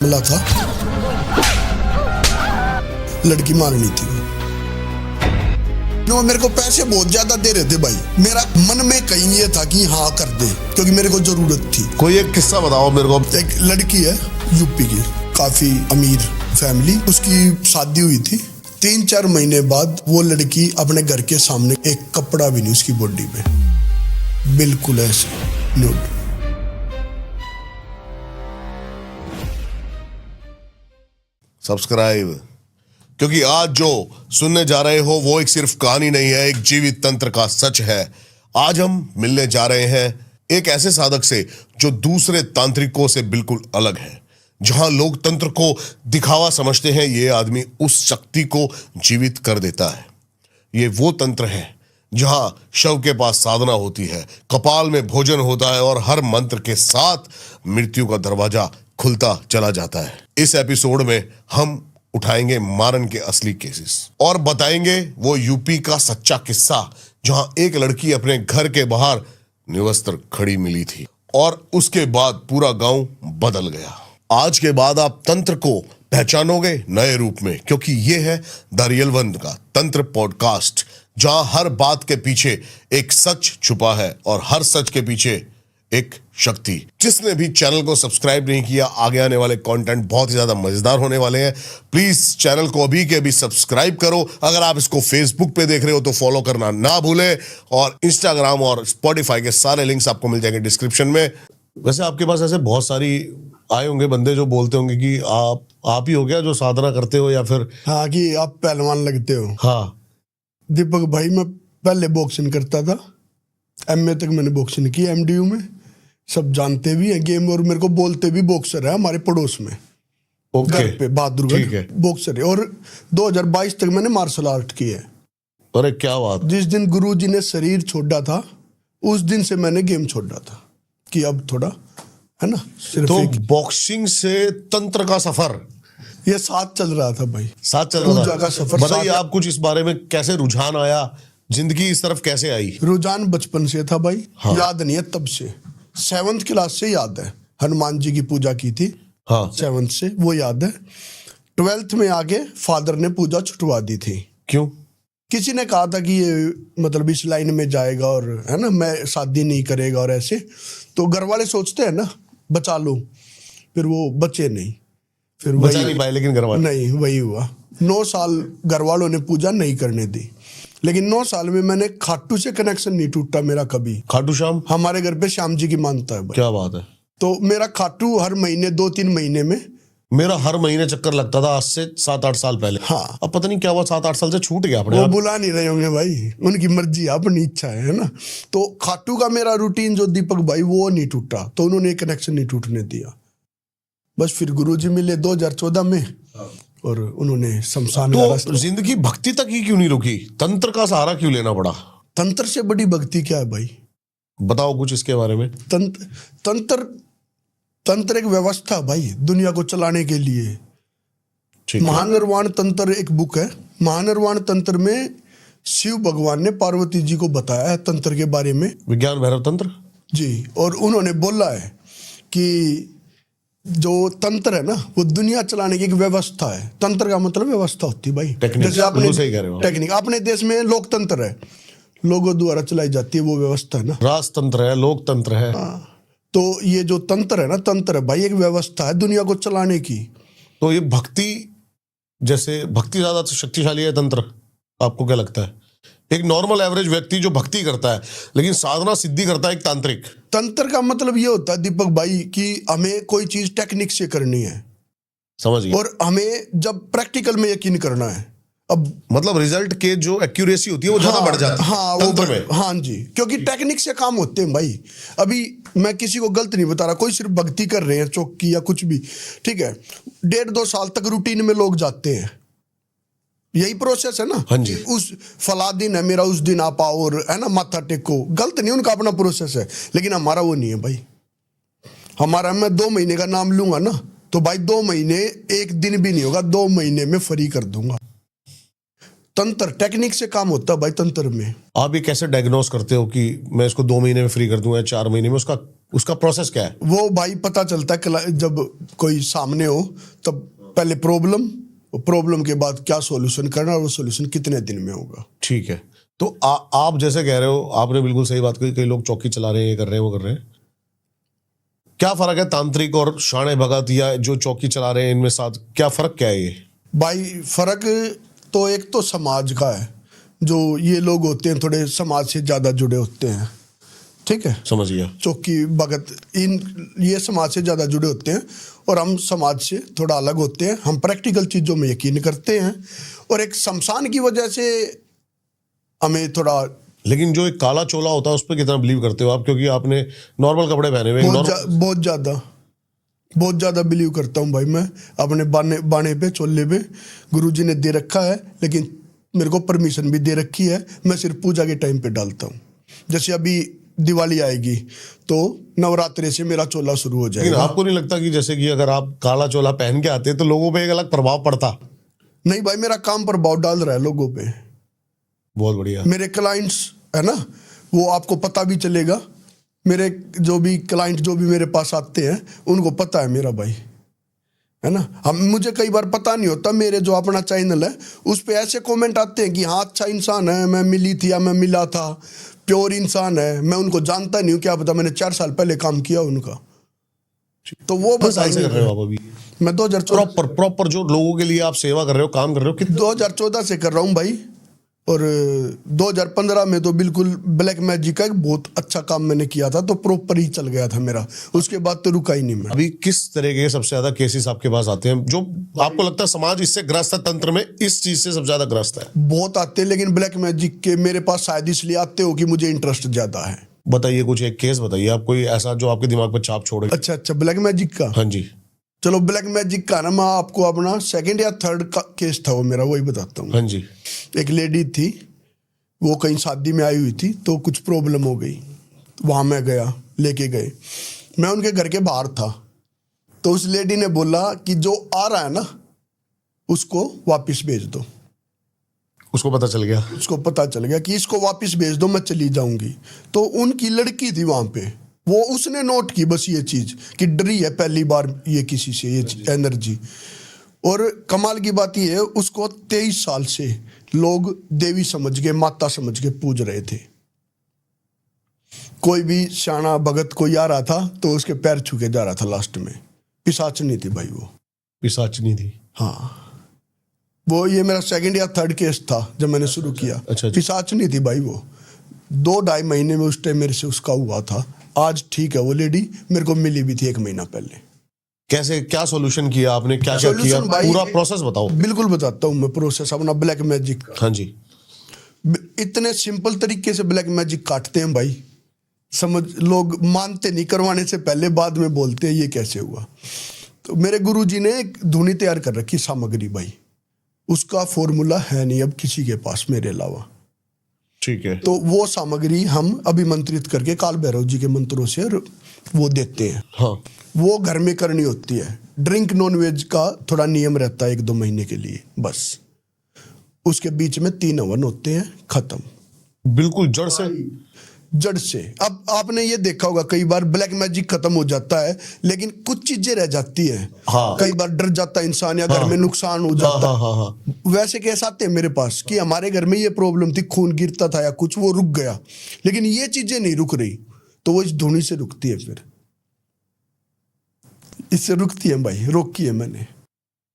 मिला था, लड़की मारनी थी। वो मेरे को पैसे बहुत ज्यादा दे रहे थे भाई। मेरा मन में कहीं ये था कि हाँ कर दे, क्योंकि मेरे को जरूरत थी। कोई एक किस्सा बताओ मेरे को। एक लड़की है यूपी की, काफी अमीर फैमिली, उसकी शादी हुई थी। 3-4 महीने बाद वो लड़की अपने घर के सामने, एक कपड़ा भी नहीं उसकी बॉडी पे, बिल्कुल ऐसे न्यूड। सब्सक्राइब, क्योंकि आज जो सुनने जा रहे हो वो एक सिर्फ कहानी नहीं है, एक जीवित तंत्र का सच है। आज हम मिलने जा रहे हैं एक ऐसे साधक से जो दूसरे तांत्रिकों से बिल्कुल अलग है। जहां लोग तंत्र को दिखावा समझते हैं, ये आदमी उस शक्ति को जीवित कर देता है। ये वो तंत्र है जहां शव के पास साधना होती है, कपाल में भोजन होता है और हर मंत्र के साथ मृत्यु का दरवाजा खुलता चला जाता है। इस एपिसोड में हम उठाएंगे मारन के असली केसेस और बताएंगे वो यूपी का सच्चा किस्सा जहां एक लड़की अपने घर के बाहर निवस्त्र खड़ी मिली थी और उसके बाद पूरा गांव बदल गया। आज के बाद आप तंत्र को पहचानोगे नए रूप में, क्योंकि ये है द रियल वन का तंत्र पॉडकास्ट, जहां हर बात के पीछे एक सच छुपा है और हर सच के पीछे एक शक्ति। जिसने भी चैनल को सब्सक्राइब नहीं किया, आगे आने वाले कंटेंट बहुत ही ज्यादा मजेदार होने वाले हैं। प्लीज चैनल को अभी के अभी सब्सक्राइब करो। अगर आप इसको फेसबुक पे देख रहे हो तो फॉलो करना ना भूलें, और इंस्टाग्राम और स्पॉटिफाई के सारे लिंक्स आपको मिल जाएंगे डिस्क्रिप्शन में। वैसे आपके पास ऐसे बहुत सारी आए होंगे बंदे जो बोलते होंगे कि आप ही हो गया जो साधना करते हो, या फिर हाँ कि आप पहलवान लगते हो। हाँ दीपक भाई, मैं पहले बॉक्सिंग करता था, एमए तक मैंने बॉक्सिंग की एमडीयू में। सब जानते भी हैं गेम, और मेरे को बोलते भी बॉक्सर है हमारे पड़ोस में। घर पे बहादुरगढ़ बॉक्सर है। और 2022 तक मैंने मार्शल आर्ट की है। अरे क्या बात। जिस दिन गुरुजी ने शरीर छोड़ा था, उस दिन से मैंने गेम छोड़ा था कि अब थोड़ा है ना। तो बॉक्सिंग से तंत्र का सफर ये साथ चल रहा था भाई, साथ चल रहा का सफर। बताइए आप कुछ इस बारे में, कैसे रुझान आया, जिंदगी इस तरफ कैसे आई? रुझान बचपन से था भाई। हाँ। याद नहीं है तब से, 7th क्लास से याद है। हनुमान जी की पूजा की थी। हाँ 7th से वो याद है। 12th में आके फादर ने पूजा छुटवा दी थी। क्यों? किसी ने कहा था कि ये मतलब इस लाइन में जाएगा और है ना, मैं शादी नहीं करेगा और ऐसे। तो घर वाले सोचते हैं ना बचा लो, फिर वो बचे नहीं। फिर बचा नहीं पाए, लेकिन घर वाले नहीं, वही हुआ। 9 साल घर वालों ने पूजा नहीं करने दी, लेकिन 9 साल में मैंने खाटू से कनेक्शन नहीं टूटा मेरा कभी। खाटू श्याम हमारे घर पे श्याम जी की मानता है भाई। क्या बात है। तो मेरा खाटू हर महीने 2-3 महीने में, मेरा हर महीने चक्कर लगता था आज से 7-8 साल पहले। हाँ। अब पता नहीं क्या हुआ, 7-8 साल से छूट गया अपने वो आप। बुला नहीं रहे होंगे भाई, उनकी मर्जी है, अपनी इच्छा है ना। तो खाटू का मेरा रूटीन जो दीपक भाई वो नहीं टूटा, तो उन्होंने कनेक्शन नहीं टूटने दिया। बस फिर गुरुजी मिले 2014 में और उन्होंने शमशान तो जिंदगी भक्ति तक ही क्यों नहीं रुकी? तंत्र का सहारा क्यों लेना पड़ा? तंत्र से बड़ी भक्ति क्या है भाई? बताओ कुछ इसके बारे में। तंत्र एक व्यवस्था भाई, दुनिया को चलाने के लिए। महानिर्वाण तंत्र एक बुक है। महानिर्वाण तंत्र में शिव भगवान ने पार्वती जी को बताया है तंत्र के बारे में, विज्ञान भैरव तंत्र जी। और उन्होंने बोला है कि जो तंत्र है ना वो दुनिया चलाने की एक व्यवस्था है। तंत्र का मतलब व्यवस्था होती है भाई। जैसे आपने सही कह रहे हो। टेक्निक, अपने देश में लोकतंत्र है, लोगों द्वारा चलाई जाती है वो व्यवस्था है ना। राजतंत्र है, लोकतंत्र है। तो ये जो तंत्र है ना, तंत्र है भाई एक व्यवस्था है दुनिया को चलाने की। तो ये भक्ति, जैसे भक्ति ज्यादा शक्तिशाली है तंत्र, आपको क्या लगता है? एक नॉर्मल एवरेज व्यक्ति जो भक्ति करता है लेकिन साधना सिद्धि करता है एक तांत्रिक। तंत्र का मतलब ये होता है दीपक भाई कि हमें कोई चीज टेक्निक से करनी है, समझ गए, और हमें जब प्रैक्टिकल में यकीन करना है। अब मतलब रिजल्ट के जो एक्यूरेसी होती है वो ज्यादा बढ़ जाती है। हाँ वो में। हाँ जी, क्योंकि टेक्निक से काम होते हैं भाई। अभी मैं किसी को गलत नहीं बता रहा, कोई सिर्फ भक्ति कर रहे हैं चौकी या कुछ भी, ठीक है, 1.5-2 साल तक रूटीन में लोग जाते हैं, यही प्रोसेस है ना। हाँ जी। उस फला दिन है मेरा, उस दिन आप आओ और है ना माथा टेको, गलत नहीं, उनका अपना प्रोसेस है। लेकिन हमारा वो नहीं है भाई। हमारा, मैं 2 महीने का नाम लूंगा ना तो भाई 2 महीने, एक दिन भी नहीं होगा, 2 महीने में फ्री कर दूंगा। तंत्र टेक्निक से काम होता है भाई तंत्र में। आप ये कैसे डायग्नोस करते हो कि मैं इसको 2 महीने में फ्री कर दूंगा या 4 महीने में? उसका उसका प्रोसेस क्या है? वो भाई पता चलता है जब कोई सामने हो तब पहले प्रॉब्लम के बाद क्या सॉल्यूशन करना और वो सॉल्यूशन कितने दिन में होगा। ठीक है। तो आप जैसे कह रहे हो, आपने बिल्कुल सही बात कही, कई लोग चौकी चला रहे हैं, ये कर रहे हैं, वो कर रहे हैं। क्या फर्क है तांत्रिक और शाणे भगत या जो चौकी चला रहे हैं इनमें साथ, क्या फर्क क्या है ये? भाई फर्क तो एक तो समाज का है, जो ये लोग होते हैं थोड़े समाज से ज़्यादा जुड़े होते हैं, ठीक है, समझ गया। चौकी भगत ये समाज से ज़्यादा जुड़े होते हैं और हम समाज से थोड़ा अलग होते हैं। हम प्रैक्टिकल चीज़ों में यकीन करते हैं और एक शमशान की वजह से हमें थोड़ा। लेकिन जो एक काला चोला होता है उस पर कितना बिलीव करते हो आप? क्योंकि आपने नॉर्मल कपड़े पहने हुए बहुत ज़्यादा बिलीव करता हूँ भाई मैं अपने बाणे पे, चोले पे। गुरुजी ने दे रखा है, लेकिन मेरे को परमिशन भी दे रखी है, मैं सिर्फ पूजा के टाइम पे डालता हूँ। जैसे अभी दिवाली आएगी तो नवरात्रे से मेरा चोला शुरू हो लेकिन जाएगा। आपको नहीं लगता कि जैसे कि अगर आप काला चोला पहन के आते तो लोगों पे एक अलग प्रभाव पड़ता? नहीं भाई, मेरा काम प्रभाव डाल रहा है लोगों पे। बहुत बढ़िया। मेरे क्लाइंट्स है ना, वो आपको पता भी चलेगा। मेरे जो भी क्लाइंट जो भी मेरे पास आते हैं उनको पता है मेरा भाई, है ना। हम मुझे कई बार पता नहीं होता, मेरे जो अपना चैनल है उस पे ऐसे कमेंट आते हैं कि हाँ अच्छा इंसान है, मैं मिली थी या मैं मिला था, प्योर इंसान है, मैं उनको जानता नहीं हूँ, क्या पता मैंने 4 साल पहले काम किया उनका। तो वो कितने साल से कर रहे हो आप अभी? मैं 2014 प्रॉपर जो लोगों के लिए आप सेवा कर रहे हो, काम कर रहे हो, कितने? 2014 से कर रहा हूँ भाई। और 2015 में तो बिल्कुल ब्लैक मैजिक का एक बहुत अच्छा काम मैंने किया था, तो प्रॉपर ही चल गया था मेरा। उसके बाद तो रुका ही नहीं मैं। अभी किस तरह के सबसे ज्यादा केसेस आपके पास आते हैं जो आपको लगता है समाज इससे ग्रस्त है, तंत्र में इस चीज से सबसे ज्यादा ग्रस्त है? बहुत आते हैं, लेकिन ब्लैक मैजिक के मेरे पास शायद इसलिए आते हो कि मुझे इंटरेस्ट ज्यादा है। बताइए, कुछ एक केस बताइए आप, कोई ऐसा जो आपके दिमाग पर छाप छोड़े। अच्छा, ब्लैक मैजिक का। हाँ जी। चलो ब्लैक मैजिक का ना, मैं आपको अपना 2nd या 3rd का केस था वो मेरा, वही बताता हूँ। हाँ जी। एक लेडी थी, वो कहीं शादी में आई हुई थी, तो कुछ प्रॉब्लम हो गई, वहाँ मैं गया, लेके गए, मैं उनके घर के बाहर था, तो उस लेडी ने बोला कि जो आ रहा है ना उसको वापस भेज दो। उसको पता चल गया? उसको पता चल गया कि इसको वापस भेज दो, मैं चली जाऊंगी। तो उनकी लड़की थी वहाँ पे, वो उसने नोट की बस ये चीज़ कि डरी है पहली बार ये किसी से, ये एनर्जी। और कमाल की बात ये है, उसको 23 साल से लोग देवी समझ के, माता समझ के पूज रहे थे। कोई भी शाना भगत कोई आ रहा था तो उसके पैर छू के जा रहा था लास्ट में। पिशाचनी थी भाई वो। पिशाचनी थी? हाँ, वो ये मेरा 2nd या 3rd केस था जब मैंने शुरू किया। अच्छा। पिशाचनी थी भाई वो। 2-2.5 महीने में उस टाइम मेरे से उसका हुआ था। आज ठीक है, वो लेडी मेरे को मिली भी थी 1 महीना पहले। कैसे, क्या सॉल्यूशन किया आपने, क्या क्या किया, पूरा प्रोसेस बताओ। बिल्कुल बताता हूँ मैं प्रोसेस अपना ब्लैक मैजिक का। हाँ जी। इतने सिंपल तरीके से ब्लैक मैजिक काटते हैं भाई, समझ लोग मानते नहीं, करवाने से पहले बाद में बोलते हैं ये कैसे हुआ। तो मेरे गुरुजी ने एक धुनी तैयार कर रखी सामग्री भाई, उसका फॉर्मूला है नहीं अब किसी के पास मेरे अलावा। ठीक है। तो वो सामग्री हम अभिमंत्रित करके काल भैरव जी के मंत्रों से वो देते हैं। हाँ। वो घर में करनी होती है। ड्रिंक नॉन वेज का थोड़ा नियम रहता है 1-2 महीने के लिए बस। उसके बीच में 3 हवन होते हैं, खत्म। बिल्कुल जड़ से? जड़ से। अब आपने ये देखा होगा कई बार ब्लैक मैजिक खत्म हो जाता है, लेकिन कुछ चीजें रह जाती हैं। हाँ। कई बार डर जाता है इंसान, या घर में नुकसान हो जाता है। हाँ, हाँ, हाँ। वैसे केस आते हैं मेरे पास कि हमारे घर में ये प्रॉब्लम थी, खून गिरता था या कुछ, वो रुक गया, लेकिन ये चीजें नहीं रुक रही, तो वो इस धुनी से रुकती है। फिर इससे रुकती है भाई, रोकी है मैंने।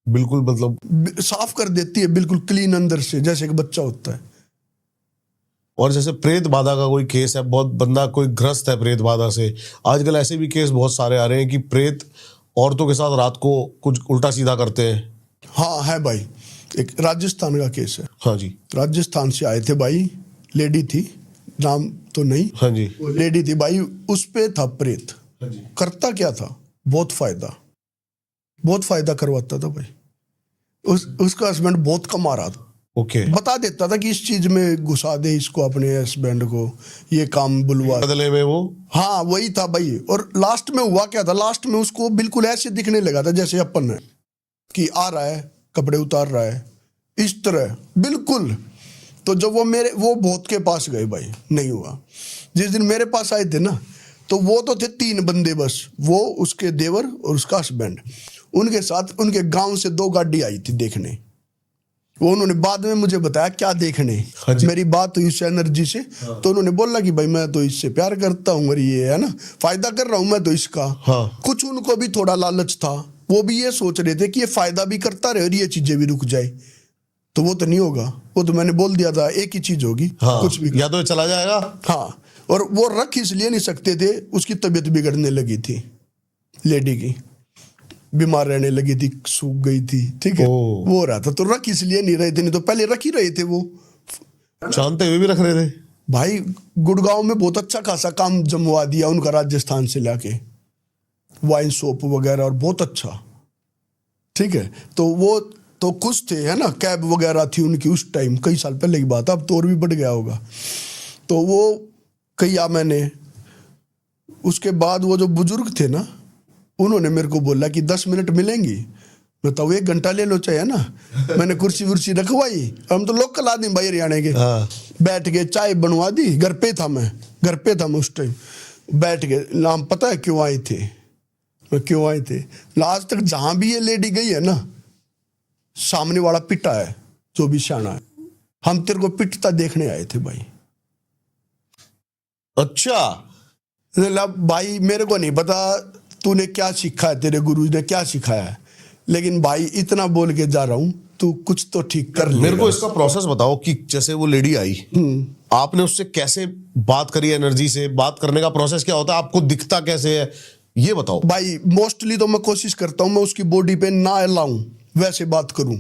बिल्कुल, मतलब साफ कर देती है बिल्कुल क्लीन अंदर से, जैसे एक बच्चा होता है। और जैसे प्रेत बाधा का कोई केस है, बहुत बंदा कोई ग्रस्त है प्रेत बाधा से, आजकल ऐसे भी केस बहुत सारे आ रहे हैं कि प्रेत औरतों के साथ रात को कुछ उल्टा सीधा करते हैं। हाँ है भाई, एक राजस्थान का केस है। हाँ जी। राजस्थान से आए थे भाई, लेडी थी, नाम तो नहीं। हाँ जी। लेडी थी भाई, उस पे था प्रेत। हाँ जी। करता क्या था, बहुत फायदा करवाता था भाई। उसका हस्बैंड बहुत कमा रहा था। ओके। बता देता था कि इस चीज में घुसा दे इसको, अपने हस्बैंड को, ये काम बुलवा। बदले में वो? हाँ वही था भाई। और लास्ट में हुआ क्या था, लास्ट में उसको बिल्कुल ऐसे दिखने लगा था जैसे अपन है कि आ रहा है, कपड़े उतार रहा है, इस तरह बिल्कुल। तो जब वो बहुत के पास गए भाई, नहीं हुआ। जिस दिन मेरे पास आए थे ना, तो वो तो थे 3 बंदे बस, वो उसके देवर और उसका हस्बैंड। उनके साथ उनके गांव से 2 गाड़ी आई थी देखने। वो उन्होंने बाद में मुझे बताया क्या देखने। हाँ जी। मेरी बात हुई उससे एनर्जी से, तो उन्होंने बोला कि भाई मैं तो इससे प्यार करता हूँ और ये है ना फायदा कर रहा हूँ मैं तो इसका। हाँ। कुछ उनको भी थोड़ा लालच था, वो भी ये सोच रहे थे कि ये फायदा भी करता रहे और ये चीजें भी रुक जाए। तो वो तो नहीं होगा, वो तो मैंने बोल दिया था एक ही चीज होगी। हाँ, कुछ भी या तो ये चला जाएगा। हाँ, और वो रख इसलिए नहीं सकते थे, उसकी तबीयत बिगड़ने लगी थी, लेडी की बीमार रहने लगी थी, सूख गई थी, ठीक है। ओह। वो हो रहा था तो रख इसलिए नहीं रहे थे, नहीं तो पहले रख ही रहे थे वो। जानते हुए भी रख रहे थे। भाई गुड़गांव में बहुत अच्छा खासा काम जमवा दिया उनका, राजस्थान से लाके वाइन शॉप वगैरह, और बहुत अच्छा, ठीक है। तो वो तो खुश थे, है ना, कैब वगैरह थी उनकी उस टाइम, कई साल पहले की बात है, अब तो और भी बढ़ गया होगा। तो वो किया मैंने। उसके बाद वो जो बुजुर्ग थे ना, उन्होंने मेरे को बोला कि 10 मिनट मिलेंगी। मैं तो 1 घंटा ले लो चाहे, ना। मैंने कुर्सी वुर्सी रखवाई, हम तो लोकल आदमी भाई हरियाणा के। हाँ। बैठ के चाय बनवा दी, घर पे था मैं उस टाइम। बैठ के नाम पता है क्यों आए थे, मैं क्यों आए थे। आज तक जहां भी ये लेडी गई है ना, सामने वाला पिटा है, जो भी शाना है। हम तेरे को पिटता देखने आए थे भाई। अच्छा। मतलब भाई मेरे को नहीं पता तूने क्या सीखा है, तेरे गुरु ने क्या सिखाया है, लेकिन भाई इतना बोल के जा रहा हूं, तू कुछ तो ठीक कर ले। मेरे को इसका प्रोसेस बताओ कि जैसे वो लेडी आई, आपने उससे कैसे बात करी, एनर्जी से बात करने का प्रोसेस क्या होता है, आपको दिखता कैसे है, ये बताओ। भाई मोस्टली तो मैं कोशिश करता हूं मैं उसकी बॉडी पे ना लाऊं, वैसे बात करूं,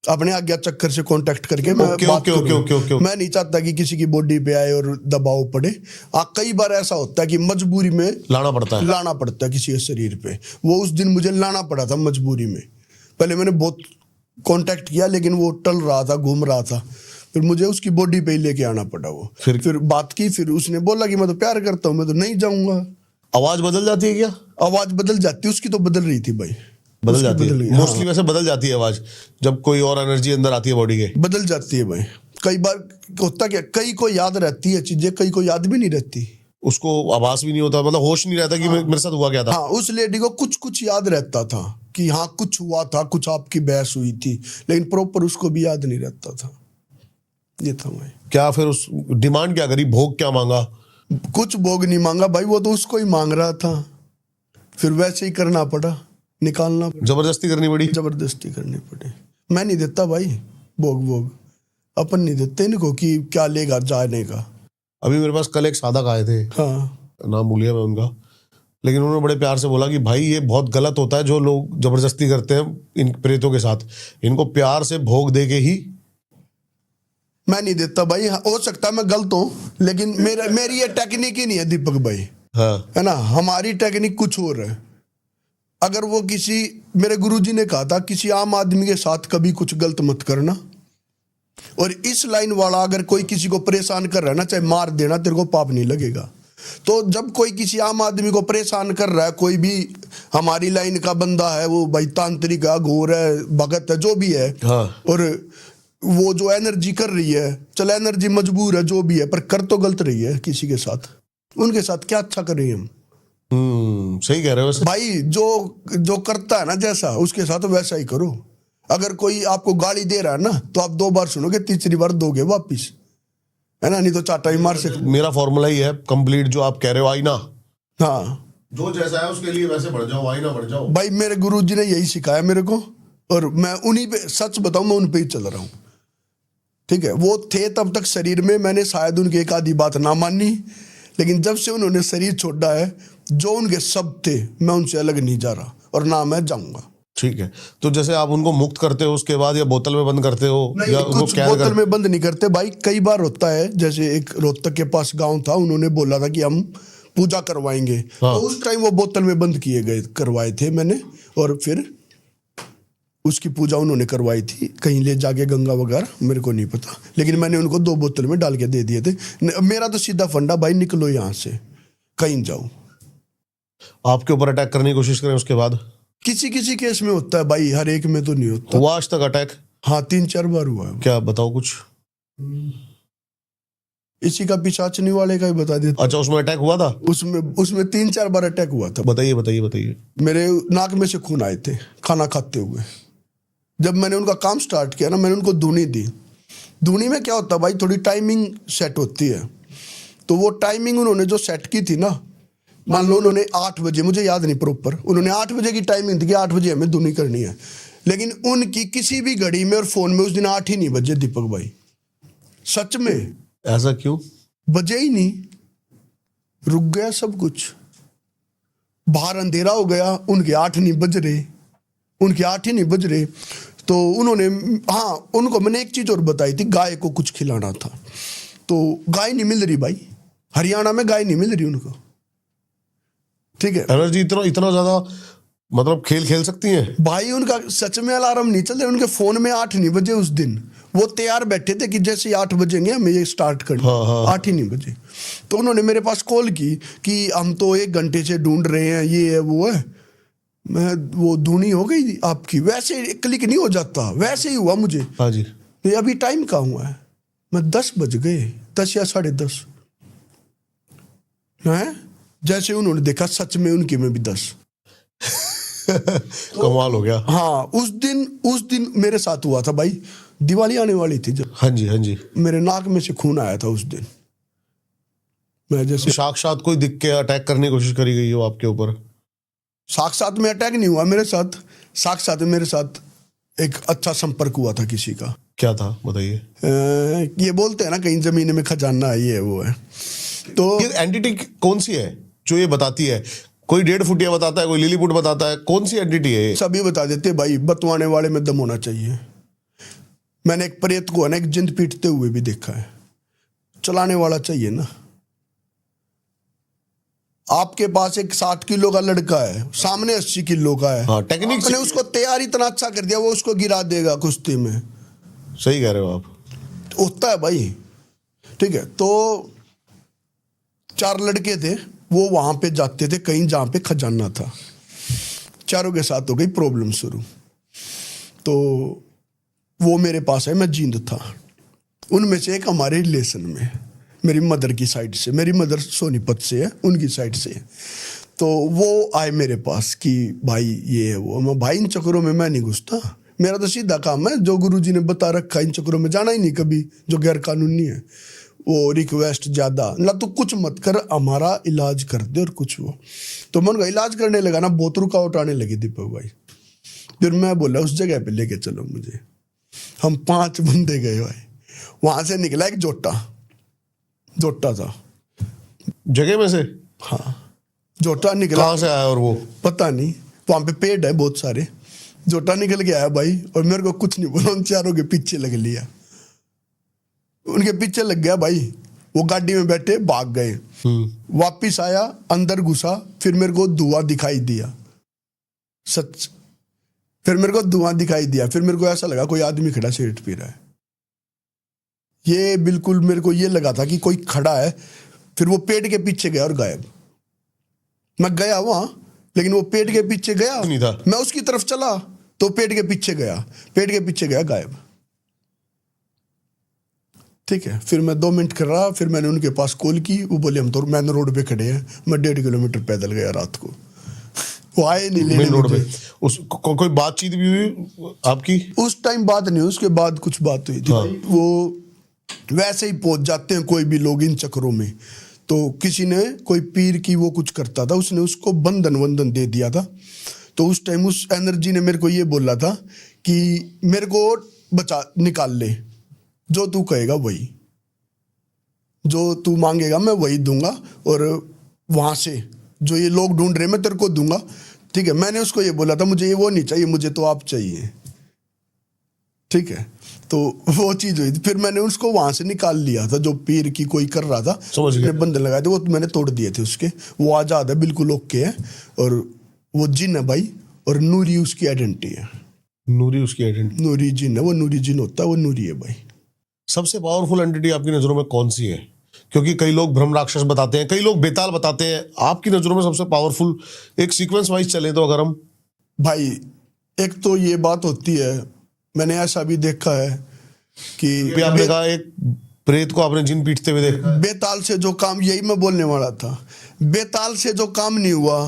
अपने आज्ञा चक्कर से कांटेक्ट करके मैं बात करूं। मैं नहीं चाहता कि किसी की बॉडी पे आए और दबाव पड़े। कई बार ऐसा होता है कि मजबूरी में लाना पड़ता है किसी के शरीर पे। वो उस दिन मुझे लाना पड़ा था मजबूरी में। पहले मैंने बहुत कांटेक्ट किया, लेकिन वो टल रहा था, घूम रहा था, फिर मुझे उसकी बॉडी पे ही लेके आना पड़ा। वो फिर बात की, फिर उसने बोला कि मैं तो प्यार करता हूँ, मैं तो नहीं जाऊंगा। आवाज बदल जाती है क्या? आवाज बदल जाती है, उसकी तो बदल रही थी भाई, बदल जाती है हाँ। मोस्टली। वैसे बदल जाती है आवाज जब कोई और एनर्जी अंदर आती है बॉडी के, बदल जाती है भाई। कई बार होता क्या, कई को याद रहती है चीजें, कई को याद भी नहीं रहती, उसको आभास भी नहीं होता, मतलब होश नहीं रहता कि मेरे साथ हुआ क्या था। हाँ, उस लेडी को कुछ कुछ याद रहता था कि हाँ कुछ हुआ था, कुछ आपकी बहस हुई थी, लेकिन प्रॉपर उसको भी याद नहीं रहता था। ये था भाई। क्या फिर उस डिमांड क्या करी, भोग क्या मांगा? कुछ भोग नहीं मांगा भाई, वो तो उसको ही मांग रहा था, फिर वैसे ही करना पड़ा, निकालना पड़ा, जबरदस्ती करनी पड़ी। जबरदस्ती करनी पड़ी। मैं नहीं देता भाई भोग, अपन नहीं देते इनको कि क्या लेगा जाने का। अभी मेरे पास कल एक साधक आए थे, हाँ, नाम भूल गया मैं उनका, लेकिन उन्होंने बड़े प्यार से बोला कि भाई ये बहुत गलत होता है जो लोग जबरदस्ती करते हैं इन प्रेतों के साथ, इनको प्यार से भोग दे के ही। मैं नहीं देता भाई, हो सकता है मैं गलत हूँ, लेकिन मेरी ये टेक्निक ही नहीं है दीपक भाई, हाँ। है ना। हमारी टेक्निक कुछ और है। अगर वो किसी, मेरे गुरुजी ने कहा था किसी आम आदमी के साथ कभी कुछ गलत मत करना, और इस लाइन वाला अगर कोई किसी को परेशान कर रहा है ना, चाहे मार देना, तेरे को पाप नहीं लगेगा। तो जब कोई किसी आम आदमी को परेशान कर रहा है, कोई भी हमारी लाइन का बंदा है, वो भाई तांत्रिक है, घोर है, भगत है, जो भी है, हाँ। और वो जो एनर्जी कर रही है, चल एनर्जी मजबूर है, जो भी है, पर कर तो गलत रही है किसी के साथ, उनके साथ क्या अच्छा कर रही है हम। सही कह रहे हो वैसे। भाई जो करता है ना जैसा, उसके साथ वैसा ही करो। अगर कोई आपको गाली दे रहा है ना, तो आप 2 बार सुनोगे, तीसरी बार दोगे वापिस, है ना, नहीं तो चाटा ही मार सकते। मेरा फॉर्मूला ही है कंप्लीट, जो आप कह रहे हो, आईना। हाँ, जो जैसा है उसके लिए वैसे बढ़ जाओ, आईना बढ़ जाओ। भाई मेरे गुरुजी ने यही सिखाया मेरे को, और मैं उन्हीं पे, सच बताऊं, मैं उन पे ही चल रहा हूँ, ठीक है। वो थे तब तक शरीर में, मैंने शायद उनकी एक आधी बात ना मानी, लेकिन जब से उन्होंने शरीर छोड़ा है, जो उनके शब्द थे, मैं उनसे अलग नहीं जा रहा, और ना मैं जाऊंगा। ठीक है, तो जैसे आप उनको मुक्त करते हो उसके बाद, या बोतल में बंद करते हो, नहीं, या कुछ बोतल में बंद नहीं करते भाई। कई बार होता है, जैसे एक रोहतक के पास गांव था, उन्होंने बोला था कि हम पूजा करवाएंगे, हाँ। तो उस टाइम वो बोतल में बंद किए गए, करवाए थे मैंने, और फिर उसकी पूजा उन्होंने करवाई थी, कहीं ले जाके गंगा वगैरह, मेरे को नहीं पता, लेकिन मैंने उनको 2 बोतल में डाल के दे दिए थे। मेरा तो सीधा फंडा भाई, निकलो यहाँ से, कहीं जाओ। आपके ऊपर अटैक करने की कोशिश करें उसके बाद? किसी किसी केस में होता है भाई, हर एक में तो नहीं होता। हुआ आज तक अटैक? हाँ, 3-4 बार हुआ है। क्या बताओ कुछ। इसी का पिशाचनी वाले का ही बता देता। अच्छा, उसमें अटैक हुआ था? उसमें 3-4 बार अटैक हुआ था। बताइए बताइए बताइए। मेरे नाक में से खून आए थे खाना खाते हुए। जब मैंने उनका काम स्टार्ट किया ना, मैंने उनको धुनी दी। धुनी में क्या होता है भाई, थोड़ी टाइमिंग सेट होती है। तो वो टाइमिंग उन्होंने जो सेट की थी ना, मान लो उन्होंने 8 बजे, मुझे याद नहीं प्रॉपर, उन्होंने 8 बजे की टाइमिंग थी कि 8 बजे हमें धुनी करनी है। लेकिन उनकी किसी भी घड़ी में और फोन में उस दिन 8 ही नहीं बजे दीपक भाई, सच में। ऐसा क्यों? बजे ही नहीं, रुक गया सब कुछ। बाहर अंधेरा हो गया, उनके 8 नहीं बज रहे, उनके 8 ही नहीं बज रहे। तो उन्होंने, हाँ, उनको मैंने एक चीज और बताई थी, गाय को कुछ खिलाना था। तो गाय नहीं मिल रही भाई, हरियाणा में गाय नहीं मिल रही उनको। ठीक है, एनर्जी इतना ज्यादा, मतलब खेल खेल सकती हैं भाई। उनका सच में अलार्म नहीं चल रहे, उनके फोन में 8 नहीं बजे उस दिन। वो तैयार बैठे थे कि जैसे ही 8 बजेंगे हमें ये स्टार्ट करना। हाँ। 8 ही नहीं बजे। तो उन्होंने मेरे पास कॉल की कि हम तो 1 घंटे से ढूंढ रहे हैं, ये है वो है। मैं, वो धुनी हो गई आपकी, वैसे क्लिक नहीं हो जाता, वैसे ही हुआ मुझे। हाँ जी। ये अभी टाइम कहाँ हुआ है, मैं 10 बज गए, 10 या 10:30 है। जैसे उन्होंने देखा, सच में उनकी में भी 10। कमाल हो गया। हाँ, उस दिन मेरे साथ हुआ था भाई। दिवाली आने वाली थी जब, हाँ जी हाँ जी। मेरे नाक में से खून आया था उस दिन। मैं जैसे साक्षात कोई दिख के अटैक करने की कोशिश करी गई हो आपके ऊपर? साक्षात में अटैक नहीं हुआ मेरे साथ। साक्षात में मेरे साथ एक अच्छा संपर्क हुआ था किसी का। क्या था बताइए। ये बोलते हैं ना कहीं जमीन में खजाना है, ये वो है। तो ये एंटिटी कौन सी है जो ये बताती है? कोई 1.5 फुटिया बताता है, कोई लिलीपुट बताता है, कौन सी एंटिटी है ये? सभी बता देते भाई, बतवाने वाले में दम होना चाहिए। मैंने एक प्रेत को एक जिंद पीटते हुए भी देखा है। चलाने वाला चाहिए ना। आपके पास एक 60 किलो का लड़का है, सामने 80 किलो का है। हाँ, टेक्निक आपने उसको तैयार इतना अच्छा कर दिया, वो उसको गिरा देगा कुश्ती में। सही कह रहे हो आप। होता है भाई। ठीक है, तो 4 लड़के थे, वो वहां पे जाते थे कहीं जहां पे खजाना था। चारों के साथ हो गई प्रॉब्लम शुरू। तो वो मेरे पास है, मैं जींद था। उनमें से एक हमारे रिलेशन में, मेरी मदर की साइड से, मेरी मदर सोनीपत से है, उनकी साइड से है। तो वो आए मेरे पास कि भाई ये है वो। मैं भाई इन चक्करों में मैं नहीं घुसता, मेरा तो सीधा काम है, जो गुरुजी ने बता रखा इन चक्करों में जाना ही नहीं कभी, जो गैर कानूनी है। वो रिक्वेस्ट ज्यादा ना, तो कुछ मत कर, हमारा इलाज कर दे और कुछ वो। तो मैं उनका इलाज करने लगा ना, बहुत रुकावट आने लगी दीपक भाई। फिर मैं बोला उस जगह पे लेके चलो मुझे। हम 5 बंदे गए भाई, वहां से निकला एक जोटा था जगह में से। हाँ, जोटा निकला। कहाँ से आया और वो? पता नहीं, वहां पे पेड़ है बहुत सारे। जोटा निकल के आया भाई, और मेरे को कुछ नहीं बोला, उन चारों के पीछे लग लिया। उनके पीछे लग गया भाई। वो गाड़ी में बैठे भाग गए। वापिस आया, अंदर घुसा, फिर मेरे को धुआं दिखाई दिया। सच, फिर मेरे को धुआं दिखाई दिया। फिर मेरे को ऐसा लगा कोई आदमी खड़ा सिगरेट पी रहा है। ये बिल्कुल मेरे को ये लगा था कि कोई खड़ा है। फिर वो पेड़ के पीछे गया और गायब। मैं गया वहां, लेकिन वो पेड़ के पीछे गया नहीं था। मैं उसकी तरफ चला तो पेड़ के पीछे गया, पेड़ के पीछे गया, गायब। ठीक है, फिर मैं 2 मिनट कर रहा, फिर मैंने उनके पास कॉल की। वो बोले हम तो मैन रोड पे खड़े हैं। मैं 1.5 किलोमीटर पैदल गया रात को। वो आए नहीं लेने मेन रोड मुझे। पे कोई बातचीत भी हुई आपकी? उस टाइम बात नहीं, उसके बाद कुछ बात हुई थी। हाँ। वो वैसे ही पहुंच जाते हैं कोई भी लोग इन चक्करों में। तो किसी ने, कोई पीर की वो कुछ करता था, उसने उसको बंधन दे दिया था। तो उस टाइम उस एनर्जी ने मेरे को ये बोला था कि मेरे को बचा, निकाल ले, जो तू कहेगा वही, जो तू मांगेगा मैं वही दूंगा, और वहां से जो ये लोग ढूंढ रहे मैं तेरे को दूंगा। ठीक है, मैंने उसको ये बोला था मुझे ये वो नहीं चाहिए, मुझे तो आप चाहिए। ठीक है, तो वो चीज हुई थी। फिर मैंने उसको वहां से निकाल लिया था, जो पीर की कोई कर रहा था, समझ गया। बंधन लगाए थे, वो मैंने तोड़ दिए थे उसके। वो आजाद है, बिल्कुल ओके है। और वो जिन है भाई, और नूरी उसकी आइडेंटिटी है। नूरी उसकी आइडेंटिटी? नूरी जिन है, वो नूरी जिन होता है, वो नूरी है भाई। सबसे पावरफुल एंटिटी आपकी नजरों में कौन सी है? क्योंकि कई लोग ब्रह्म राक्षस बताते हैं, कई लोग बेताल बताते हैं। आपकी नजरों में सबसे पावरफुल, एक सीक्वेंस वाइज चले तो अगर हम। भाई एक तो ये बात होती है, मैंने ऐसा भी देखा है कि आपने कहा एक प्रेत को आपने जिन पीटते हुए देखा? बेताल से जो काम, यही मैं बोलने वाला था, बेताल से जो काम नहीं हुआ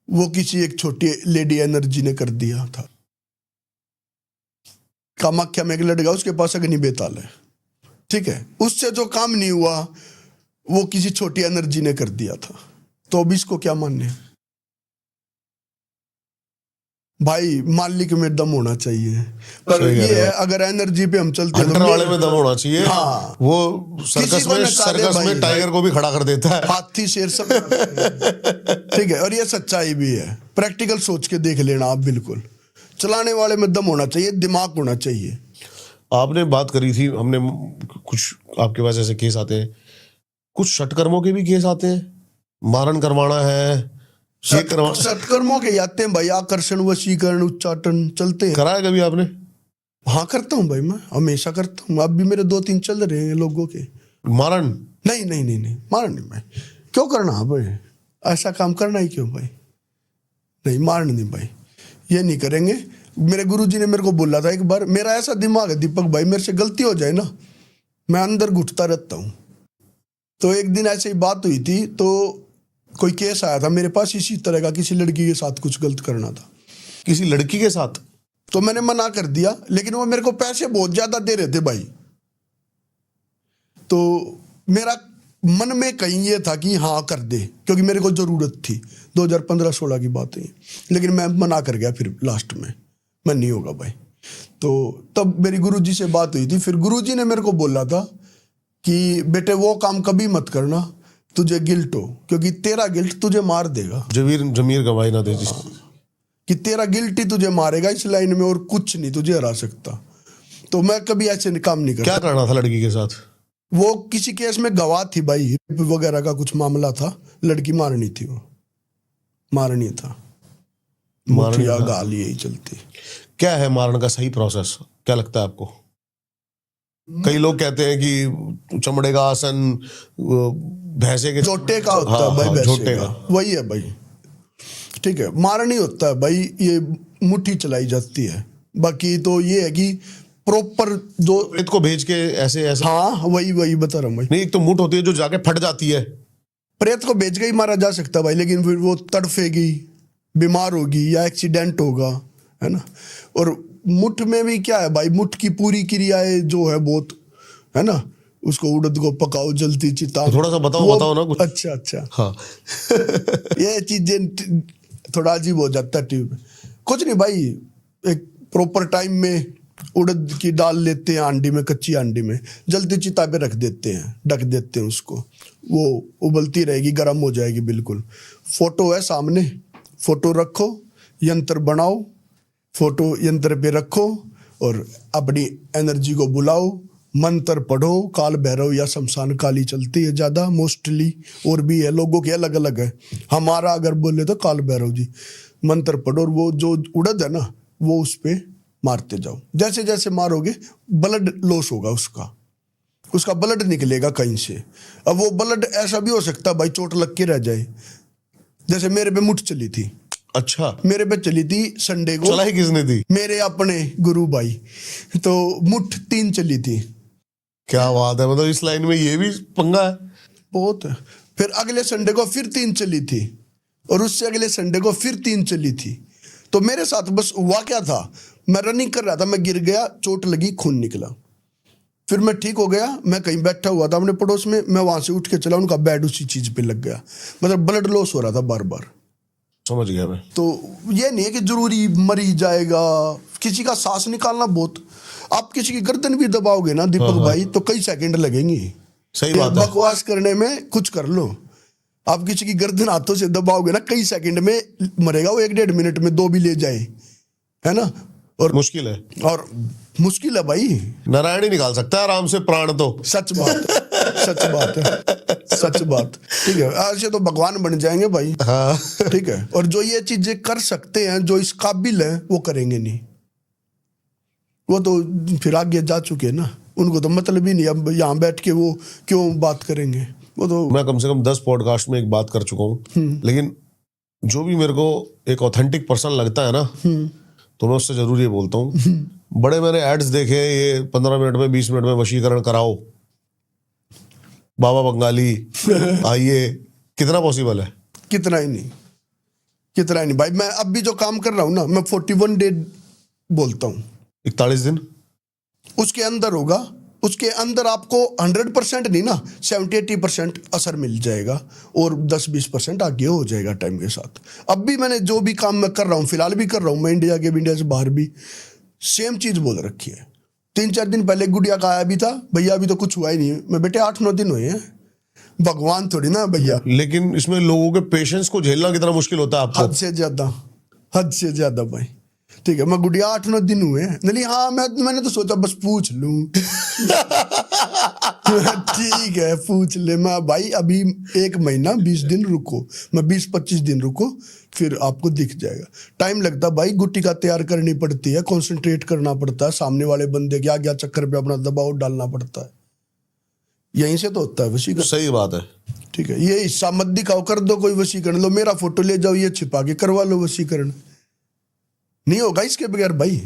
वो किसी एक छोटी लेडी एनर्जी ने कर दिया था। कामाख्या में एक लड़का, उसके पास अग्नि बेताल है, ठीक है, उससे जो काम नहीं हुआ वो किसी छोटी एनर्जी ने कर दिया था। तो अब इसको क्या मानने भाई? मालिक में दम होना चाहिए, पर सही कह ये रहे हो। है अगर एनर्जी पे हम चलते हैं हंटर वाले में दम होना चाहिए। हाँ। वो किसी को नचा दे भाई। टाइगर को भी खड़ा कर देता है। हाथी शेर सब ठीक है, और ये सच्चाई भी है, प्रैक्टिकल सोच के देख लेना आप। बिल्कुल चलाने वाले में दम होना चाहिए, दिमाग होना चाहिए। आपने बात करी थी, हमने कुछ आपके पास ऐसे केस आते हैं, कुछ षटकर्मों के भी केस आते हैं, मारण करवाना है, ये करवा, सत्कर्मों के आते हैं भाई, आकर्षण, वशीकरण, उच्चाटन चलते हैं। कराया कभी आपने? हाँ करता हूँ भाई, मैं हमेशा करता हूँ। अब भी मेरे 2-3 चल रहे हैं लोगों के। मारण? नहीं नहीं नहीं नहीं, मारण नहीं भाई, क्यों करना भाई, ऐसा काम करना ही क्यों भाई? नहीं, मारण नहीं भाई, ये नहीं करेंगे। मेरे गुरुजी ने मेरे को बोला था एक बार, मेरा ऐसा दिमाग है दीपक भाई, मेरे से गलती हो जाए ना मैं अंदर घुटता रहता हूँ। तो एक दिन ऐसे ही बात हुई थी, तो कोई केस आया था मेरे पास इसी तरह का, किसी लड़की के साथ कुछ गलत करना था। किसी लड़की के साथ? तो मैंने मना कर दिया, लेकिन वो मेरे को पैसे बहुत ज्यादा दे रहे थे भाई। तो मेरा मन में कहीं ये था कि हाँ कर दे, क्योंकि मेरे को जरूरत थी। 2015-16 की बात है, लेकिन मैं मना कर गया फिर लास्ट में, मैं नहीं होगा भाई। तो तब मेरी गुरुजी से बात हुई थी, फिर गुरुजी ने मेरे को बोला था कि बेटे वो काम कभी मत करना, तुझे गिल्ट हो, क्योंकि तेरा गिल्ट तुझे मार देगा। जमीर गवाही ना दे जिस कि तेरा गिल्ट ही तुझे मारेगा इस लाइन में, और कुछ नहीं तुझे हरा सकता। तो मैं कभी ऐसे काम नहीं करता। क्या करना था लड़की के साथ? वो किसी केस में गवाह थी भाई, रेप वगैरह का कुछ मामला था, लड़की मारनी थी, वो मारनी था, मुठिया गाल यही चलती। क्या है मारण का सही प्रोसेस, क्या लगता है आपको? कई लोग कहते हैं कि चमड़े का आसन, भैंसे के झोटे का होता है भाई, भैंसे का, वही है भाई, ठीक है, मारनी होता है भाई, ये मुट्ठी चलाई जाती है। बाकी तो ये है कि प्रॉपर जो प्रेत को भेज के ऐसे, हाँ वही बता रहा हूँ भाई। नहीं, एक तो मुठ होती है जो जाके फट जाती है। प्रेत को भेज के ही मारा जा सकता है भाई, लेकिन फिर वो तड़फेगी, बीमार होगी, या एक्सीडेंट होगा, है ना। और मुठ में भी क्या है भाई, मुठ की पूरी क्रियाएं जो है बहुत, है ना, उसको उड़द को पकाओ, जलती चिता, तो थोड़ा सा बताओ ना कुछ। अच्छा हाँ ये चीजें थोड़ा अजीब हो जाता है ट्यूब। कुछ नहीं भाई, एक प्रॉपर टाइम में उड़द की दाल लेते हैं हांडी में, कच्ची हांडी में, जलती चिता पे रख देते हैं, ढक देते हैं उसको, वो उबलती रहेगी, गर्म हो जाएगी बिल्कुल। फोटो है सामने, फोटो रखो, यंत्र बनाओ, फोटो यंत्र पे रखो, और अपनी एनर्जी को बुलाओ, मंत्र पढ़ो, काल भैरव या शमशान काली चलती है ज़्यादा मोस्टली, और भी है, लोगों के अलग अलग है। हमारा अगर बोले तो काल भैरव जी, मंत्र पढ़ो, और वो जो उड़द है ना वो उस पर मारते जाओ। जैसे जैसे मारोगे ब्लड लॉस होगा, उसका ब्लड निकलेगा कहीं से। अब वो ब्लड ऐसा भी हो सकता है भाई चोट लग के रह जाए, जैसे मेरे पे मुठ चली थी। अच्छा, मेरे पे चली थी संडे को। चलाई किसने थी? मेरे अपने गुरु भाई। तो मुठ 3 चली थी। क्या बात है, मतलब इस लाइन में ये भी पंगा है बहुत है। फिर अगले संडे को फिर 3 चली थी, और उससे अगले संडे को फिर 3 चली थी। तो मेरे साथ बस हुआ क्या था, मैं रनिंग कर रहा था, मैं गिर गया, चोट लगी, खून निकला, फिर मैं ठीक हो गया। मैं कहीं बैठा हुआ था अपने पड़ोस में, मैं वहां से उठ के चला, उनका बेड उसी चीज पे लग गया, मतलब ब्लड लॉस हो रहा था बार बार। समझ गया मैं। तो ये नहीं है कि जरूरी मर ही जाएगा, किसी का सांस निकालना बहुत, आप किसी की गर्दन भी दबाओगे ना दीपक भाई, तो कई सेकंड लगेंगे। सही बात है। बकवास करने में कुछ कर लो, आप किसी की गर्दन हाथों से दबाओगे ना, कई सेकंड में मरेगा वो, 1-1.5 मिनट में 2 भी ले जाए, है ना। और मुश्किल है, और मुश्किल है भाई, नारायण ही निकाल सकता है आराम से प्राण तो। सच बात है, सच बात है, सच बात, ठीक है। ऐसे तो भगवान बन जाएंगे भाई, हाँ ठीक है। और जो ये चीजें कर सकते हैं, जो इस काबिल है, वो करेंगे नहीं, वो तो फिर आगे जा चुके हैं ना, उनको तो मतलब ही नहीं अब यहाँ बैठ के वो क्यों बात करेंगे, वो तो। मैं कम से कम 10 पॉडकास्ट में एक बात कर चुका हूँ, लेकिन जो भी मेरे को एक ऑथेंटिक पर्सन लगता है ना, तो मैं उससे जरूर ये बोलता हूँ, बड़े मैंने एड्स देखे ये 15 मिनट में 20 मिनट में वशीकरण कराओ, बाबा बंगाली आइए, कितना पॉसिबल है? कितना ही नहीं भाई। मैं अब भी जो काम कर रहा हूँ ना, मैं 41 डे बोलता हूँ, 41 दिन उसके अंदर होगा। उसके अंदर आपको 100% नहीं ना, 70-80% असर मिल जाएगा और 10-20% आगे हो जाएगा टाइम के साथ। अब भी मैंने जो भी काम मैं कर रहा हूँ, फिलहाल भी कर रहा हूँ मैं, इंडिया के भी, इंडिया से बाहर भी, सेम चीज बोल रखी है। 3-4 दिन पहले गुड़िया का आया भी था, भैया अभी तो कुछ हुआ ही नहीं है। मैं बेटे 8-9 दिन हुए हैं, भगवान थोड़ी ना भैया। लेकिन इसमें लोगों के पेशेंस को झेलना कितना मुश्किल होता है आपको? हद से ज्यादा भाई। ठीक है, मैं गुड़िया 8-9 दिन हुए हैं, नहीं हाँ, मैंने तो सोचा बस पूछ लूं। ठीक है पूछ ले। मैं भाई अभी 1 महीना 20 दिन रुको, मैं 20-25 दिन रुको, फिर आपको दिख जाएगा। टाइम लगता भाई, गुट्टी का तैयार करनी पड़ती है, कंसंट्रेट करना पड़ता है, सामने वाले बंदे के आगे चक्कर पे अपना दबाव डालना पड़ता है, यहीं से तो होता है वशीकरण। सही बात है। ठीक है, ये हिस्सा मत दिखाओ, कर दो कोई वशीकरण, लो मेरा फोटो ले जाओ, ये छिपा के करवा लो वशीकरण, नहीं होगा इसके बगैर भाई,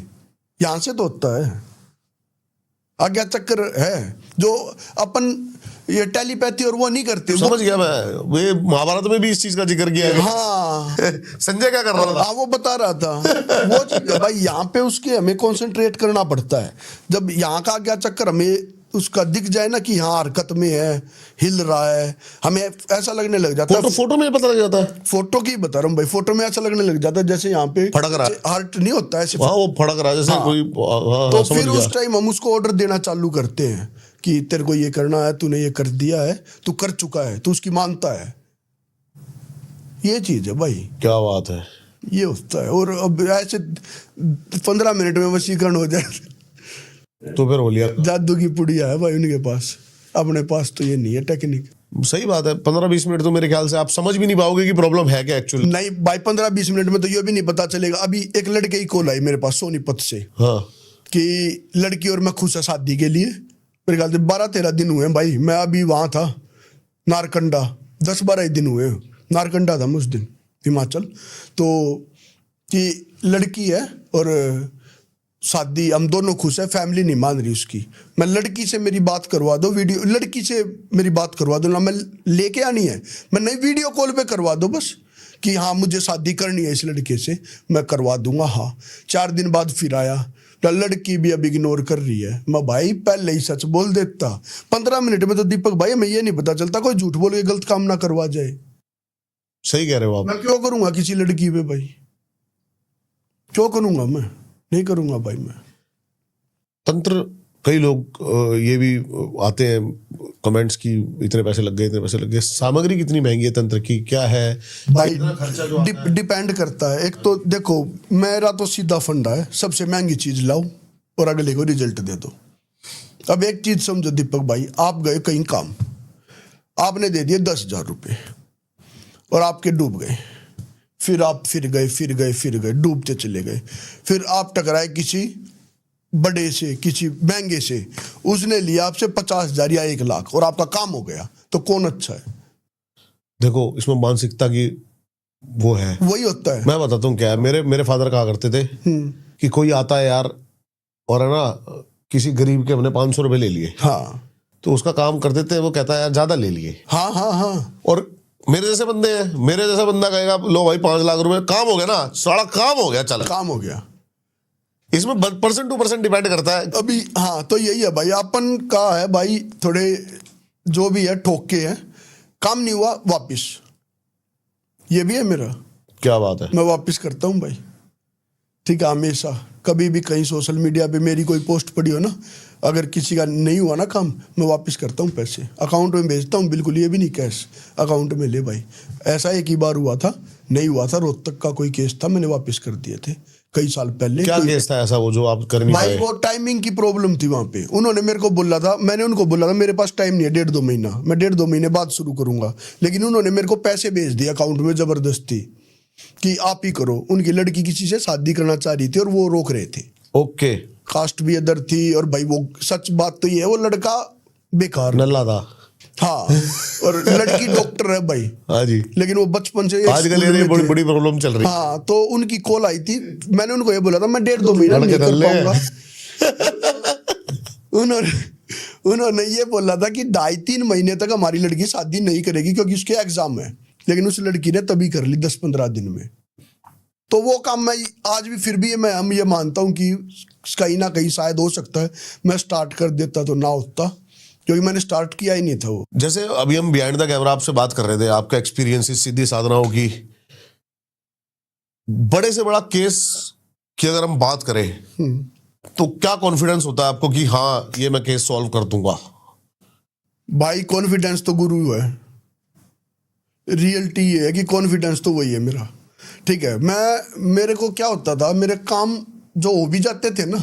यहां से तो होता है। आज्ञा चक्र है जो अपन ये टेलीपैथी और वो नहीं करते। समझ गया मैं, वे महाभारत में भी इस चीज का जिक्र किया है। हाँ संजय क्या कर रहा था? हाँ वो बता रहा था वो चीज है भाई। यहाँ पे उसके हमें कंसंट्रेट करना पड़ता है। जब यहाँ का आज्ञा चक्र हमें उसका दिख जाए ना कि हाँ हरकत में है, हिल रहा है, हमें ऐसा लगने लग जाता है। फोटो में पता लग जाता है। फोटो की बता रहा हूँ भाई, फोटो में ऐसा लगने लग जाता है जैसे यहाँ पे फड़क रहा है, हार्ट नहीं होता है, हाँ वो फड़क रहा है जैसे हाँ। कोई। हाँ, तो समझ फिर गया। उस टाइम हम उसको ऑर्डर देना चालू करते हैं कि तेरे को ये करना है, तूने ये कर दिया है, तू कर चुका है, तू उसकी मानता है। ये चीज है भाई, क्या बात है। ये होता है। और अब ऐसे 15 मिनट में वशीकरण हो जाए तो फिर हो लिया। जादू की पुड़िया है भाई उनके पास, अपने पास तो ये नहीं है टेक्निक। सही बात है, 15-20 मिनट तो मेरे ख्याल से आप समझ भी नहीं पाओगे कि प्रॉब्लम है क्या एक्चुअली। नहीं भाई, 15-20 मिनट में तो ये भी नहीं पता चलेगा। अभी एक लड़के की कॉल आई मेरे पास सोनीपत से, हाँ कि लड़की और मैं खुश है शादी के लिए। मेरे ख्याल से 12-13 दिन हुए भाई। मैं अभी वहां था नारकंडा, 10-12 दिन हुए, नारकंडा था मैं उस दिन, हिमाचल। तो कि लड़की है और शादी, हम दोनों खुश है, फैमिली नहीं मान रही उसकी। मैं लड़की से मेरी बात करवा दो, वीडियो, लड़की से मेरी बात करवा दो ना, मैं लेके आनी है, मैं नहीं वीडियो कॉल पे करवा दो बस, कि हाँ मुझे शादी करनी है इस लड़के से, मैं करवा दूंगा। हाँ 4 दिन बाद फिर आया, तो लड़की भी अब इग्नोर कर रही है। मैं भाई पहले ही सच बोल देता, 15 मिनट में तो दीपक भाई हमें ये नहीं पता चलता कोई झूठ बोल के गलत काम ना करवा जाए। सही कह रहे हो आप। मैं क्यों करूंगा किसी लड़की पे भाई, क्यों करूंगा? मैं नहीं करूंगा भाई। मैं तंत्र, कई लोग ये भी आते हैं कमेंट्स की इतने पैसे लग गए, इतने पैसे लग गए। सामग्री कितनी महंगी है तंत्र की, क्या है भाई? खर्चा जो आता है? डिपेंड करता है। एक तो देखो मेरा तो सीधा फंडा है, सबसे महंगी चीज लाओ और अगले को रिजल्ट दे दो। अब एक चीज समझो दीपक भाई, आप गए कहीं काम, आपने दे दिए 10,000 रुपये और आपके डूब गए, फिर आप फिर गए, डूबते चले गए। फिर आप टकराए किसी बड़े से, किसी महंगे से, उसने लिया आपसे 50,000 या 1,00,000 और आपका काम हो गया, तो कौन अच्छा है? देखो इसमें मानसिकता की वो है, वही होता है। मैं बताता हूँ क्या है। मेरे फादर कहा करते थे कि कोई आता है यार और है ना, किसी गरीब के हमने 500 रुपए ले लिए, हाँ तो उसका काम कर देते हैं, वो कहता है यार ज्यादा ले लिए। हाँ हाँ हाँ। और मेरे जैसे बंदे हैं, मेरे जैसा बंदा कहेगा लो भाई 5 लाख रुपए, काम हो गया ना, सारा काम हो गया, चल काम हो गया। इसमें परसेंट टू परसेंट डिपेंड करता है अभी हाँ, तो यही है भाई, अपन का है भाई, थोड़े जो भी है ठोक के है, काम नहीं हुआ वापिस, ये भी है मेरा। क्या बात है। मैं वापिस करता हूँ भाई, ठीक है, हमेशा। कभी भी कहीं सोशल मीडिया पे मेरी कोई पोस्ट पड़ी हो ना, अगर किसी का नहीं हुआ ना काम, मैं वापस करता हूँ, पैसे अकाउंट में भेजता हूँ, बिल्कुल ये भी नहीं कैश, अकाउंट में ले भाई। ऐसा एक ही बार हुआ था, नहीं हुआ था, रोहतक का कोई केस था, मैंने वापस कर दिए थे कई साल पहले। क्या केस था ऐसा वो जो आप कर नहीं भाई पाए? वो टाइमिंग की प्रॉब्लम थी वहां पे। उन्होंने मेरे को बोला था, मैंने उनको बोला था मेरे पास टाइम नहीं है, 1.5-2 महीना, मैं 1.5-2 महीने बाद शुरू करूंगा। लेकिन उन्होंने मेरे को पैसे भेज दिए अकाउंट में जबरदस्ती, कि आप ही करो। उनकी लड़की किसी से शादी करना चाह रही थी और वो रोक रहे थे। ओके। कास्ट भी अदर थी, और भाई वो सच बात तो ये है, वो लड़का बेकार नल्ला था। हाँ, और लड़की डॉक्टर है भाई। हाँ जी। लेकिन वो बचपन से आजकल ये बड़ी बड़ी प्रॉब्लम चल रही है। हाँ, तो उनकी कॉल आई थी, मैंने उनको ये बोला था मैं 1.5-2 महीना नहीं कर पाऊंगा। उन्होंने ये बोला था कि 2.5-3 महीने तक हमारी लड़की शादी नहीं करेगी क्योंकि उसके एग्जाम है, लेकिन उस लड़की ने तभी कर ली 10-15 दिन में। तो वो काम मैं आज भी फिर भी हम ये मानता हूँ कि कहीं ना कहीं शायद हो सकता है मैं स्टार्ट कर देता तो ना होता, क्योंकि मैंने स्टार्ट किया ही नहीं था वो। जैसे अभी हम बिहाइंड द कैमरा आपसे बात कर रहे थे, आपका एक्सपीरियंस सीधी साधना होगी, बड़े से बड़ा केस की अगर हम बात करें तो क्या कॉन्फिडेंस होता है आपको कि हाँ ये मैं केस सॉल्व कर दूंगा? भाई कॉन्फिडेंस तो गुरु है, रियलिटी ये है कि कॉन्फिडेंस तो वही है मेरा। ठीक है, मेरे को क्या होता था, मेरे काम जो हो भी जाते थे ना,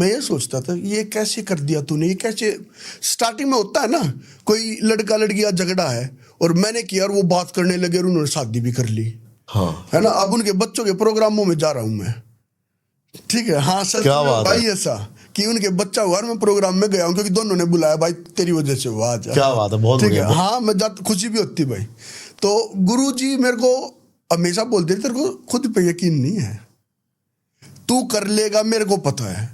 मैं ये सोचता था ये कैसे कर दिया तूने, ये कैसे। स्टार्टिंग में होता है ना, कोई लड़का लड़की का झगड़ा है और मैंने किया और वो बात करने लगे और उन्होंने शादी भी कर ली, हाँ है ना। अब उनके बच्चों के प्रोग्रामों में जा रहा हूं मैं, ठीक है। हाँ सच क्या में बात भाई, है? ऐसा कि उनके बच्चा हुआ और मैं प्रोग्राम में गया हूँ क्योंकि दोनों ने बुलाया, भाई तेरी वजह से हुआ आज। क्या बात है, बहुत ठीक है। बढ़िया। हाँ मैं जाता, खुशी भी होती भाई। तो गुरुजी मेरे को हमेशा बोलते थे तेरे को खुद पे यकीन नहीं है, तू कर लेगा, मेरे को पता है,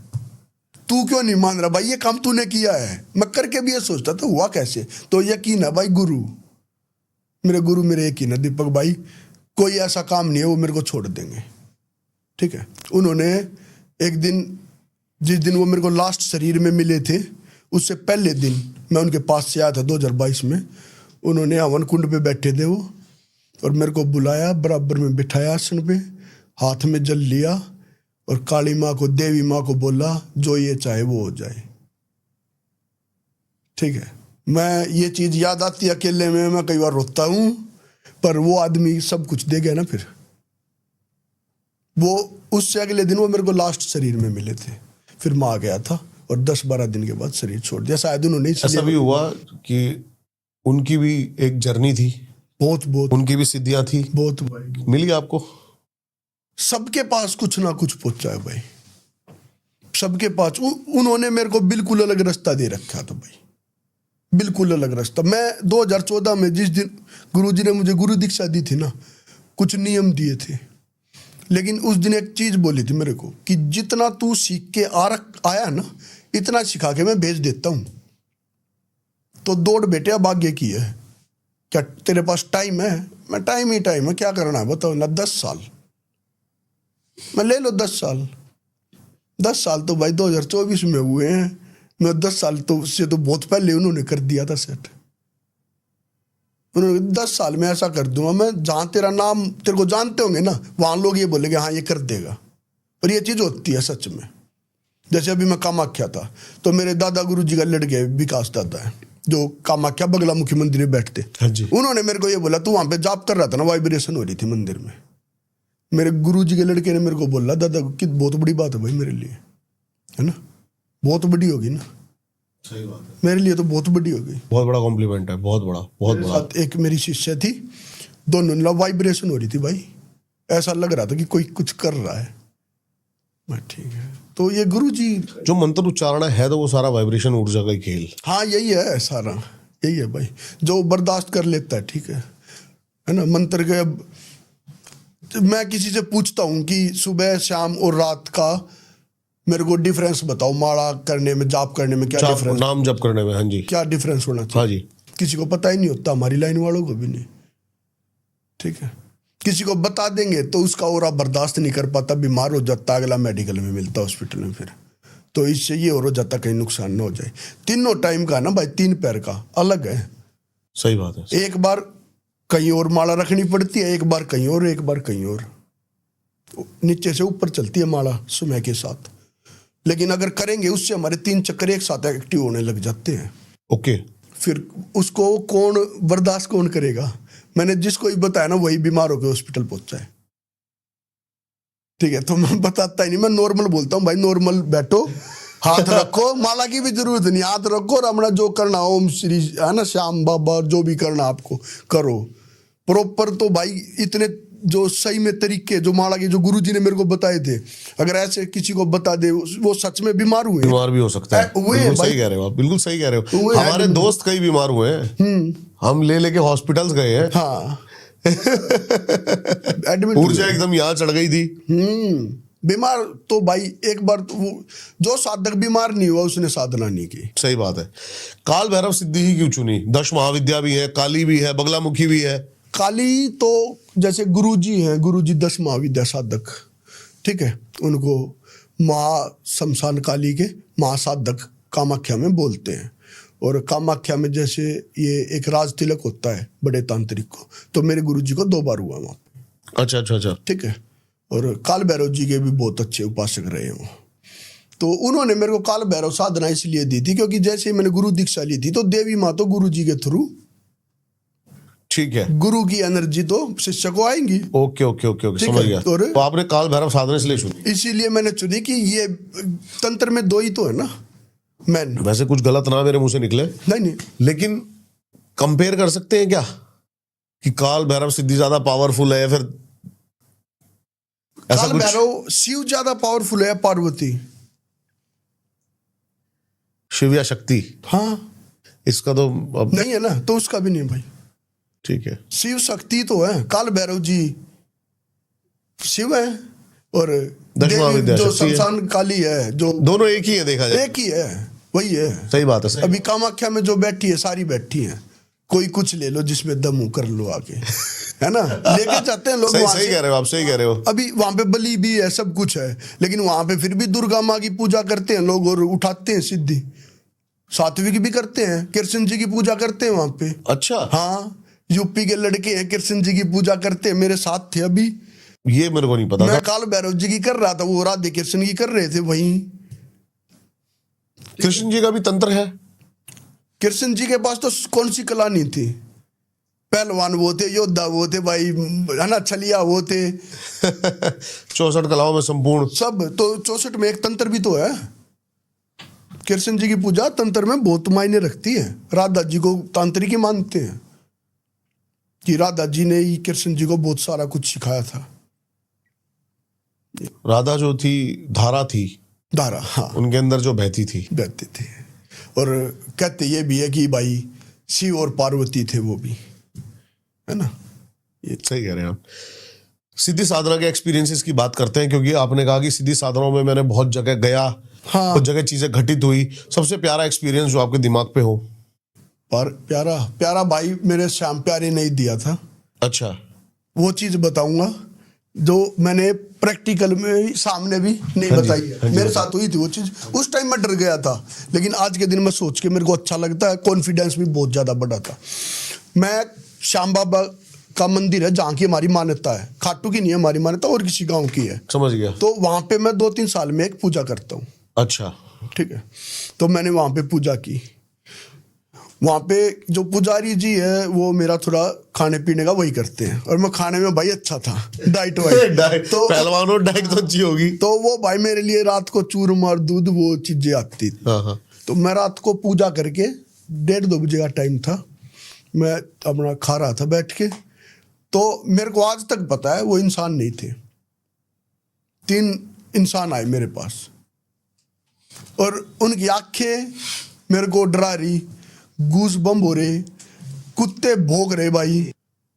तू क्यों नहीं मान रहा भाई, ये काम तूने किया है। मैं करके भी ये सोचता था हुआ कैसे, तो यकीन है भाई, गुरु मेरे यकीन है दीपक भाई, कोई ऐसा काम नहीं है वो मेरे को छोड़ देंगे। ठीक है, उन्होंने एक दिन, जिस दिन वो मेरे को लास्ट शरीर में मिले थे, उससे पहले दिन मैं उनके पास से आया था 2022 में। उन्होंने हवन कुंड पे बैठे थे वो, और मेरे को बुलाया, बराबर में बिठाया आसन पे, हाथ में जल लिया और काली माँ को, देवी माँ को बोला जो ये चाहे वो हो जाए। ठीक है, मैं ये चीज याद आती है अकेले में, मैं कई बार रोता हूँ, पर वो आदमी सब कुछ दे गया ना। फिर वो उससे अगले दिन वो मेरे को लास्ट शरीर में मिले थे, फिर मैं आ गया था और 10-12 दिन के बाद शरीर छोड़ दिया। शायद उन्होंने ऐसा भी हुआ कि उनकी भी एक जर्नी थी, बहुत उनकी भी सिद्धियां थी, बहुत भाई, मिली आपको? सबके पास कुछ ना कुछ पहुंचा है भाई, सबके पास। उन्होंने मेरे को बिल्कुल अलग रास्ता दे रखा था भाई, बिल्कुल अलग रास्ता। मैं 2014 में जिस दिन गुरुजी ने मुझे गुरु दीक्षा दी थी ना, कुछ नियम दिए थे, लेकिन उस दिन एक चीज बोली थी मेरे को कि जितना तू सीख के आया ना, इतना सिखा के मैं भेज देता हूं। तो दौड़ बेटे भाग्य की है, क्या तेरे पास टाइम है? मैं टाइम ही टाइम है, क्या करना है बताओ ना। 10 साल मैं ले लो, 10 साल, 10 साल तो भाई 2024 में हुए हैं। मैं 10 साल तो उससे तो बहुत पहले उन्होंने कर दिया था सेट। उन्होंने 10 साल में ऐसा कर दूंगा मैं, जहां तेरा नाम, तेरे को जानते होंगे ना, वहां लोग ये बोलेंगे हाँ ये कर देगा। और ये चीज होती है सच में। जैसे अभी मैं कामाख्या था, तो मेरे दादा गुरु जी का लड़के विकास दादा है, जो कामाख्या बगला मुखी मंदिर में बैठते। हाँ जी। उन्होंने मेरे को ये बोला, तू वहां पे जाप कर रहा था ना, वाइब्रेशन हो रही थी मंदिर में। मेरे गुरु जी के लड़के ने मेरे को बोला, दादा कि बहुत बड़ी बात है भाई मेरे लिए, है ना, बहुत बड़ी होगी ना। सही बात है, मेरे लिए तो बहुत बड़ी हो गई, बहुत बड़ा कॉम्प्लीमेंट है, बहुत बड़ा, बहुत बड़ा। साथ एक मेरी शिष्य थी, दोनों वाइब्रेशन हो रही थी भाई, ऐसा लग रहा था कि कोई कुछ कर रहा है। मैं ठीक है, तो ये गुरु जी जो मंत्र उच्चारण है तो वो सारा वाइब्रेशन ऊर्जा का ही खेल। हाँ यही है सारा, यही है भाई, जो बर्दाश्त कर लेता है, ठीक है ना। मंत्र के, अब मैं किसी से पूछता हूँ कि सुबह शाम और रात का मेरे को डिफरेंस बताओ, माला करने में, जाप करने में क्या डिफरेंस, नाम जप करने में, हाँ जी, क्या डिफरेंस होना चाहिए? हाँ जी। किसी को पता ही नहीं होता, हमारी लाइन वालों को भी नहीं। ठीक है, किसी को बता देंगे तो उसका ओरा बर्दाश्त नहीं कर पाता, बीमार हो जाता, अगला मेडिकल में मिलता, हॉस्पिटल में। फिर तो इससे ये हो जाता कहीं नुकसान ना हो जाए। तीनों टाइम का ना भाई, 3 पैर का अलग है। सही बात है। एक बार कहीं और माला रखनी पड़ती है, एक बार कहीं और, एक बार कहीं और, नीचे से ऊपर चलती है माला समय के साथ। लेकिन अगर करेंगे उससे हमारे 3 चक्कर एक साथ एक्टिव होने लग जाते हैं। ओके। फिर उसको कौन बर्दाश्त कौन करेगा? मैंने जिसको ही बताया ना वही बीमार होकर हॉस्पिटल पहुंचा है। ठीक है, तो मैं बताता ही नहीं, मैं नॉर्मल बोलता हूँ भाई, नॉर्मल बैठो, हाथ रखो, माला की भी जरूरत नहीं, हाथ रखो और अपना जो करना, ओम श्री, है ना, श्याम बाबा, जो भी करना आपको करो प्रॉपर। तो भाई इतने जो सही में तरीके, जो माला के जो गुरुजी ने मेरे को बताए थे, अगर ऐसे किसी को बता दे, वो सच में बीमार हुए, बीमार भी हो सकता है। हुए बिल्कुल भाई, सही कह रहे हो आप, बिल्कुल सही कह रहे हो। हुए हमारे हैं। दोस्त कई बीमार हुए हैं, हम ले लेके हॉस्पिटल्स गए हैं। हाँ एडमिट ऊर्जा एकदम यहाँ चढ़ गई थी। बीमार तो भाई एक बार तो वो जो साधक बीमार नहीं हुआ उसने साधना नहीं की। सही बात है। काल भैरव सिद्धि ही क्यों चुनी? 10 महाविद्या भी है, काली भी है, बगलामुखी भी है। काली तो जैसे गुरुजी हैं, गुरुजी 10 महाविद्या साधक, ठीक है, उनको महा शमशान काली के महासाधक कामाख्या में बोलते हैं। और कामाख्या में जैसे ये एक राज तिलक होता है बड़े तांत्रिक को, तो मेरे गुरुजी को 2 बार हुआ वहाँ। अच्छा अच्छा अच्छा। ठीक है। और काल भैरव जी के भी बहुत अच्छे उपासक रहे हैं वो। तो उन्होंने मेरे को काल भैरव साधना इसलिए दी थी क्योंकि जैसे ही मैंने गुरु दीक्षा ली थी तो देवी माँ तो गुरु जी के थ्रू, ठीक है, गुरु की एनर्जी तो शिष्य को आएंगी। ओके ओके ओके ओके, ठीक समझ है। गया। और तो आपने काल भैरव साधना इसलिए चुनी? इसीलिए मैंने चुनी कि ये तंत्र में 2 ही तो है ना मैन। वैसे कुछ गलत ना मेरे मुंह से निकले, नहीं, लेकिन कंपेयर कर सकते हैं क्या कि काल भैरव सिद्धि ज्यादा पावरफुल है, फिर ऐसा काल कुछ? भैरव शिव ज्यादा पावरफुल है, पार्वती? शिव या शक्ति? हाँ, इसका तो अब नहीं है ना, तो उसका भी नहीं है भाई। ठीक है। शिव शक्ति तो है, काल भैरव जी शिव है और दश महाविद्या जो शक्ति है। शमशान काली है, जो दोनों एक ही है देखा जाए। एक ही है, वही है। सही बात है, सही। अभी कामाख्या में जो बैठी है सारी बैठी है, कोई कुछ ले लो जिसमें दम हो कर लो आके, है ना, लेके जाते हैं लोग सही वहां सही से। कह रहे हो आप, सही कह रहे हो। अभी वहां पे बलि भी है, सब कुछ है, लेकिन वहां पे फिर भी दुर्गा माँ की पूजा करते हैं लोग और उठाते हैं सिद्धि। सात्विक भी करते हैं, कृष्ण जी की पूजा करते हैं वहां पे। अच्छा, हाँ, यूपी के लड़के हैं, कृष्ण जी की पूजा करते हैं, मेरे साथ थे अभी। ये मेरे को नहीं पता मैं था। काल भैरव जी की कर रहा था, वो राधे कृष्ण की कर रहे थे वहीं। कृष्ण जी का भी तंत्र है? कृष्ण जी के पास तो कौन सी कला नहीं थी, पहलवान वो थे, योद्धा वो थे भाई, है ना, छलिया वो थे। 64 कलाओं में संपूर्ण। सब तो 64 में एक तंत्र भी तो है। कृष्ण जी की पूजा तंत्र में बहुत मायने रखती है। राधा जी को तांत्रिक ही मानते हैं कि राधा जी ने ही कृष्ण जी को बहुत सारा कुछ सिखाया था। राधा जो थी, धारा थी, धारा, हाँ, उनके अंदर जो बहती थी। बहते थे। और कहते ये भी है कि भाई शिव और पार्वती थे वो भी, है ना। ये सही कह रहे हैं आप। सिद्धि साधना के एक्सपीरियंसेस की बात करते हैं, क्योंकि आपने कहा कि सिद्धि साधनाओं में मैंने बहुत जगह गया, हाँ। बहुत जगह चीजें घटित हुई। सबसे प्यारा एक्सपीरियंस जो आपके दिमाग पे हो? पर प्यारा प्यारा भाई मेरे श्याम प्यारे ने ही दिया था। अच्छा, वो चीज बताऊंगा जो मैंने प्रैक्टिकल में सामने भी नहीं हाँ जी, बताई है। हाँ जी, मेरे साथ हुई थी वो चीज। उस टाइम मैं डर गया था, लेकिन आज के दिन में सोच के मेरे को अच्छा लगता है, कॉन्फिडेंस भी बहुत ज्यादा बढ़ा था। मैं श्याम बाबा का मंदिर है जहाँ की हमारी मान्यता है, खाटू की नहीं है हमारी मान्यता, और किसी गाँव की है। समझ गया। तो वहां पे मैं 2-3 साल में एक पूजा करता हूँ। अच्छा, ठीक है। तो मैंने वहां पे पूजा की। वहां पे जो पुजारी जी है वो मेरा थोड़ा खाने पीने का वही करते हैं, और मैं खाने में भाई अच्छा था, डाइट वाइट। तो पहलवानों डाइट तो अच्छी होगी। तो वो भाई मेरे लिए रात को चूरमा और दूध वो चीजें आती थी। हाँ हाँ। तो मैं रात को पूजा करके 1:30-2 बजे का टाइम था, मैं अपना खा रहा था बैठ के। तो मेरे को आज तक पता है वो इंसान नहीं थे, 3 इंसान आए मेरे पास, और उनकी आंखें मेरे को डरा रही, गूस बम हो रहे, कुत्ते भौंक रहे भाई।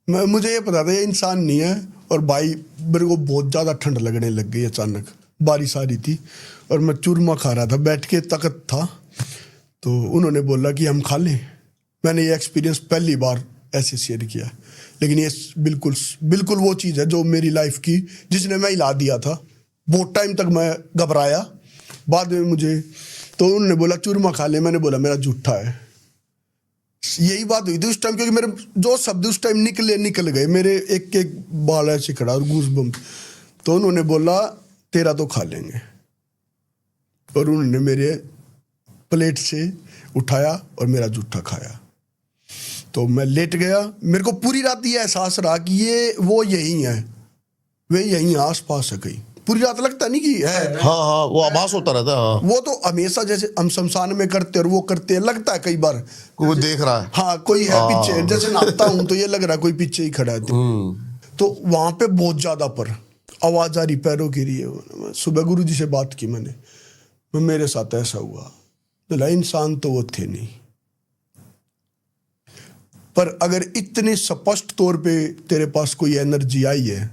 मुझे ये पता था ये इंसान नहीं है। और भाई मेरे को बहुत ज़्यादा ठंड लगने लग गई, अचानक बारिश आ रही थी और मैं चूरमा खा रहा था बैठ के, तकत था। तो उन्होंने बोला कि हम खा लें। मैंने ये एक्सपीरियंस पहली बार ऐसे शेयर किया, लेकिन ये बिल्कुल बिल्कुल वो चीज़ है जो मेरी लाइफ की, जिसने मैं हिला दिया था। बहुत टाइम तक मैं घबराया, बाद में मुझे तो उन्होंने बोला चूरमा खा ले, मैंने बोला मेरा जूठा है। यही बात हुई थी उस टाइम, क्योंकि मेरे जो शब्द उस टाइम निकल गए, मेरे एक एक बाल ऐसे खड़ा और गूस बम। तो उन्होंने बोला तेरा तो खा लेंगे, और उन्होंने मेरे प्लेट से उठाया और मेरा जूठा खाया। तो मैं लेट गया। मेरे को पूरी रात ये एहसास रहा कि ये वो यही है, वे यहीं आस पास है कहीं। पूरी रात लगता नहीं कि है। हाँ हाँ, वो आभास होता रहता है। हाँ, वो तो हमेशा जैसे हम शमशान में करते और वो करते हैं, लगता है कई बार कोई देख रहा है। हाँ कोई है पीछे, जैसे नहाता हूँ तो ये लग रहा है कोई पीछे ही खड़ा है। तो वहां पे बहुत ज्यादा पर आवाज आ रही, पैरों की रही है। सुबह गुरु जी से बात की मैंने, मेरे साथ ऐसा हुआ। बोला इंसान तो वो थे नहीं, पर अगर इतने स्पष्ट तौर पे तेरे पास कोई एनर्जी आई है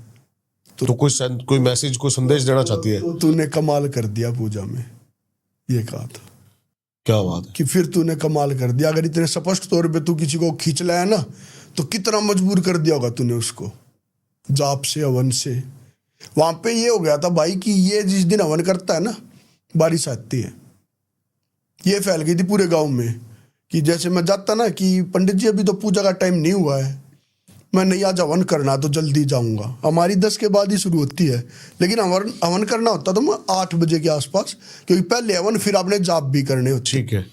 तो कोई मैसेज, कोई संदेश देना चाहती है? तो तूने कमाल कर दिया पूजा में, ये कहा था। क्या बात है कि फिर तूने कमाल कर दिया, अगर इतने स्पष्ट तौर पे तू किसी को खींच लाया ना, तो कितना मजबूर कर दिया होगा तूने उसको, जाप से, हवन से। वहां पे ये हो गया था भाई कि ये जिस दिन हवन करता है ना, बारिश आती है। ये फैल गई थी पूरे गांव में कि जैसे मैं जाता ना कि पंडित जी अभी तो पूजा का टाइम नहीं हुआ है, मैं नहीं आज हवन करना तो जल्दी जाऊंगा। हमारी 10 के बाद ही शुरू होती है, लेकिन हवन करना होता तो मैं 8 बजे के आसपास, क्योंकि पहले हवन फिर आपने जाप भी करने होते। ठीक है।